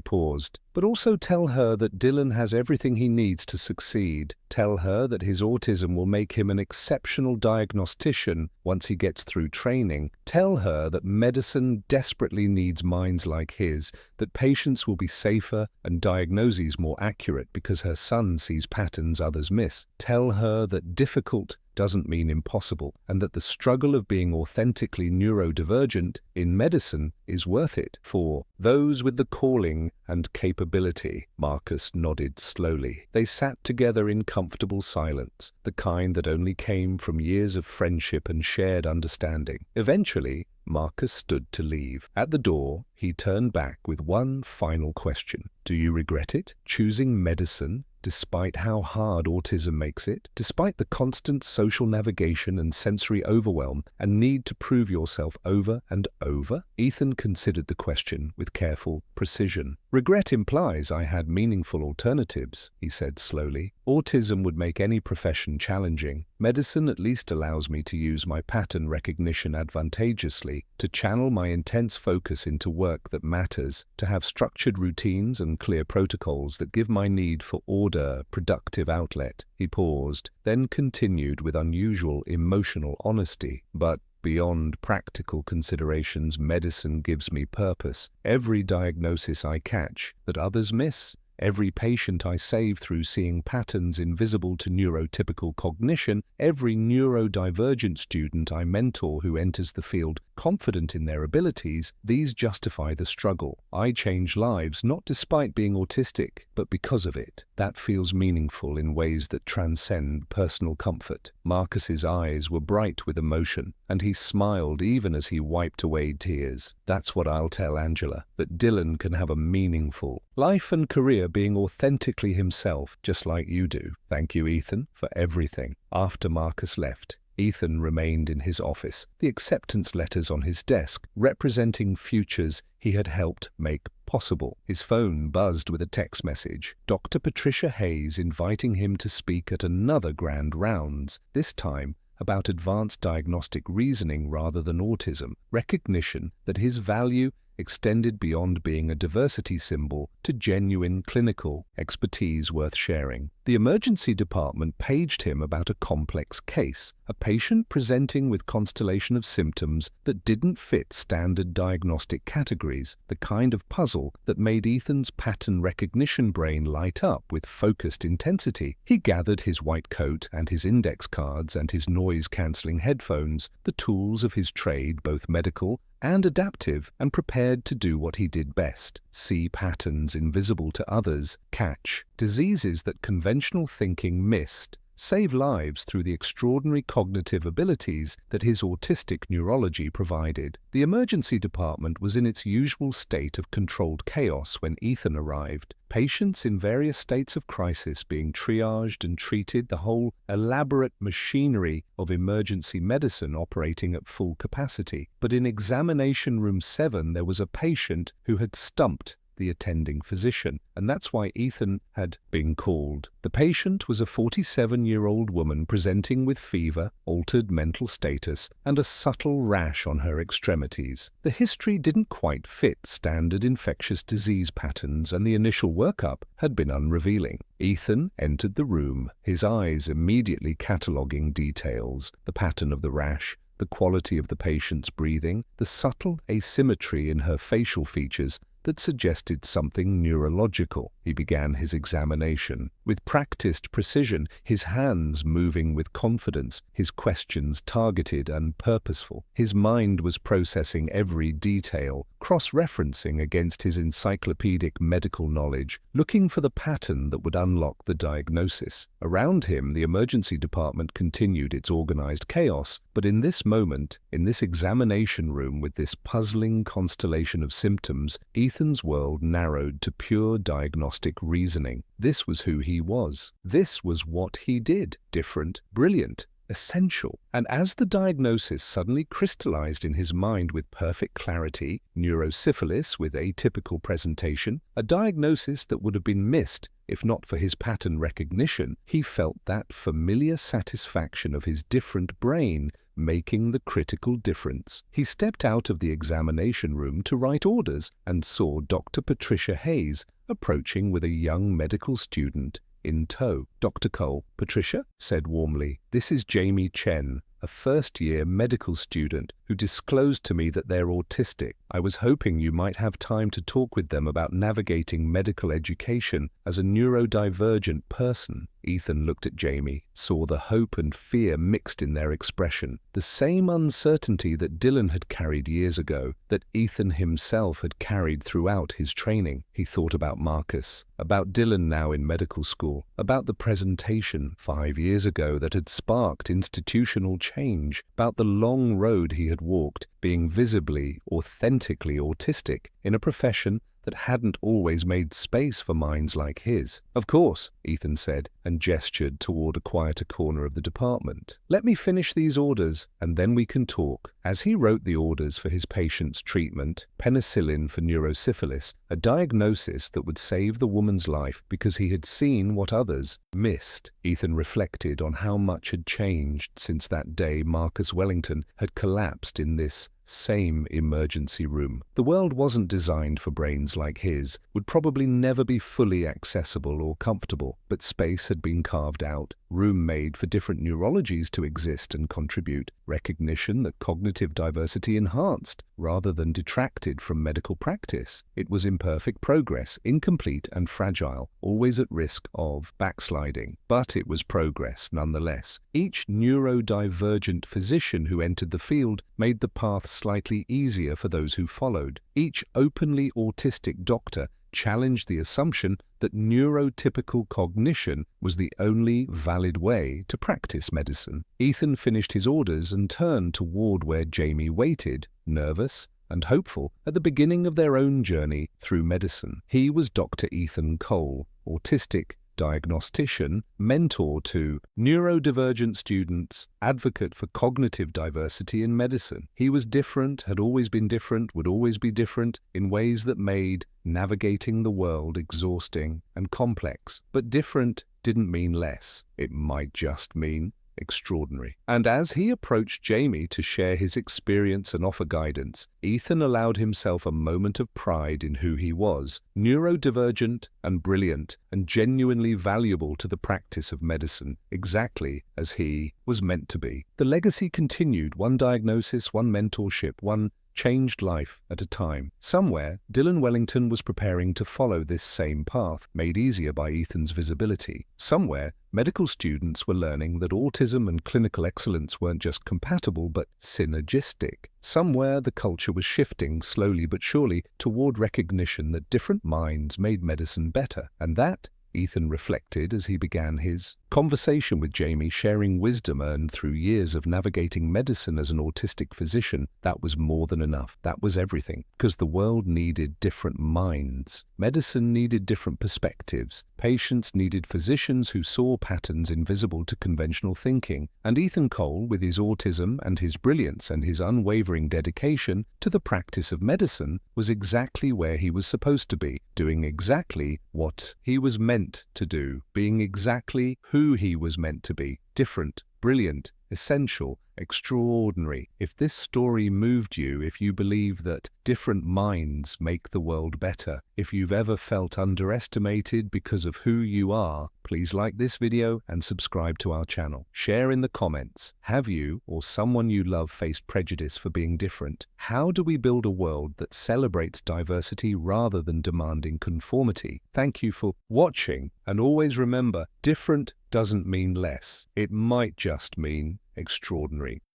paused. But also tell her that Dylan has everything he needs to succeed. Tell her that his autism will make him an exceptional diagnostician once he gets through training. Tell her that medicine desperately needs minds like his, that patients will be safer and diagnoses more accurate because her son sees patterns others miss. Tell her that difficult doesn't mean impossible, and that the struggle of being authentically neurodivergent in medicine is worth it for those with the calling and capability. Marcus nodded slowly. They sat together in comfortable silence, the kind that only came from years of friendship and shared understanding. Eventually, Marcus stood to leave. At the door, he turned back with one final question. Do you regret it? Choosing medicine despite how hard autism makes it? Despite the constant social navigation and sensory overwhelm and need to prove yourself over and over? Ethan considered the question with careful precision. Regret implies I had meaningful alternatives, he said slowly. Autism would make any profession challenging. Medicine at least allows me to use my pattern recognition advantageously, to channel my intense focus into work that matters, to have structured routines and clear protocols that give my need for order productive outlet. He paused, then continued with unusual emotional honesty. But beyond practical considerations, medicine gives me purpose. Every diagnosis I catch that others miss, every patient I save through seeing patterns invisible to neurotypical cognition, every neurodivergent student I mentor who enters the field confident in their abilities, these justify the struggle. I change lives not despite being autistic, but because of it. That feels meaningful in ways that transcend personal comfort. Marcus's eyes were bright with emotion, and he smiled even as he wiped away tears. That's what I'll tell Angela, that Dylan can have a meaningful life and career being authentically himself, just like you do. Thank you, Ethan, for everything. After Marcus left, Ethan remained in his office, the acceptance letters on his desk representing futures he had helped make possible. His phone buzzed with a text message. Dr. Patricia Hayes inviting him to speak at another grand rounds, this time about advanced diagnostic reasoning rather than autism, recognition that his value extended beyond being a diversity symbol to genuine clinical expertise worth sharing. The emergency department paged him about a complex case, a patient presenting with constellation of symptoms that didn't fit standard diagnostic categories, the kind of puzzle that made Ethan's pattern recognition brain light up with focused intensity. He gathered his white coat and his index cards and his noise-cancelling headphones, the tools of his trade, both medical and adaptive, and prepared to do what he did best: see patterns invisible to others, catch diseases that conventional thinking missed, save lives through the extraordinary cognitive abilities that his autistic neurology provided. The emergency department was in its usual state of controlled chaos when Ethan arrived. Patients in various states of crisis being triaged and treated, the whole elaborate machinery of emergency medicine operating at full capacity. But in examination room 7 there was a patient who had stumped the attending physician, and that's why Ethan had been called. The patient was a 47-year-old woman presenting with fever, altered mental status, and a subtle rash on her extremities. The history didn't quite fit standard infectious disease patterns, and the initial workup had been unrevealing. Ethan entered the room, his eyes immediately cataloguing details: the pattern of the rash, the quality of the patient's breathing, the subtle asymmetry in her facial features that suggested something neurological. He began his examination. With practiced precision, his hands moving with confidence, his questions targeted and purposeful. His mind was processing every detail, cross-referencing against his encyclopedic medical knowledge, looking for the pattern that would unlock the diagnosis. Around him, the emergency department continued its organized chaos, but in this moment, in this examination room with this puzzling constellation of symptoms, Ethan's world narrowed to pure diagnostic reasoning. This was who he was. This was what he did. Different, brilliant, essential. And as the diagnosis suddenly crystallized in his mind with perfect clarity, neurosyphilis with atypical presentation, a diagnosis that would have been missed if not for his pattern recognition, he felt that familiar satisfaction of his different brain making the critical difference. He stepped out of the examination room to write orders and saw Dr. Patricia Hayes approaching with a young medical student in tow. "Dr. Cole," Patricia said warmly, "this is Jamie Chen, a first-year medical student who disclosed to me that they're autistic. I was hoping you might have time to talk with them about navigating medical education as a neurodivergent person." Ethan looked at Jamie, saw the hope and fear mixed in their expression, the same uncertainty that Dylan had carried years ago, that Ethan himself had carried throughout his training. He thought about Marcus, about Dylan now in medical school, about the presentation 5 years ago that had sparked institutional change, about the long road he had walked, being visibly, authentically autistic in a profession that hadn't always made space for minds like his. "Of course," Ethan said, and gestured toward a quieter corner of the department. "Let me finish these orders, and then we can talk." As he wrote the orders for his patient's treatment, penicillin for neurosyphilis, a diagnosis that would save the woman's life because he had seen what others missed, Ethan reflected on how much had changed since that day Marcus Wellington had collapsed in this same emergency room. The world wasn't designed for brains like his, would probably never be fully accessible or comfortable, but space had been carved out, room made for different neurologies to exist and contribute, recognition that cognitive diversity enhanced rather than detracted from medical practice. It was imperfect progress, incomplete and fragile, always at risk of backsliding, but it was progress nonetheless. Each neurodivergent physician who entered the field made the path slightly easier for those who followed. Each openly autistic doctor challenged the assumption that neurotypical cognition was the only valid way to practice medicine. Ethan finished his orders and turned toward where Jamie waited, nervous and hopeful at the beginning of their own journey through medicine. He was Dr. Ethan Cole, autistic diagnostician, mentor to neurodivergent students, advocate for cognitive diversity in medicine. He was different, had always been different, would always be different in ways that made navigating the world exhausting and complex. But different didn't mean less. It might just mean extraordinary. And as he approached Jamie to share his experience and offer guidance, Ethan allowed himself a moment of pride in who he was, neurodivergent and brilliant and genuinely valuable to the practice of medicine, exactly as he was meant to be. The legacy continued, one diagnosis, one mentorship, one changed life at a time. Somewhere, Dylan Wellington was preparing to follow this same path, made easier by Ethan's visibility. Somewhere, medical students were learning that autism and clinical excellence weren't just compatible, but synergistic. Somewhere, the culture was shifting, slowly but surely, toward recognition that different minds made medicine better. And that Ethan reflected as he began his conversation with Jamie, sharing wisdom earned through years of navigating medicine as an autistic physician. That was more than enough. That was everything. Because the world needed different minds. Medicine needed different perspectives. Patients needed physicians who saw patterns invisible to conventional thinking. And Ethan Cole, with his autism and his brilliance and his unwavering dedication to the practice of medicine, was exactly where he was supposed to be, doing exactly what he was meant to do, being exactly who he was meant to be: different, brilliant, essential, extraordinary. If this story moved you, if you believe that different minds make the world better, if you've ever felt underestimated because of who you are, please like this video and subscribe to our channel. Share in the comments. Have you or someone you love faced prejudice for being different? How do we build a world that celebrates diversity rather than demanding conformity? Thank you for watching, and always remember, different doesn't mean less. It might just mean extraordinary.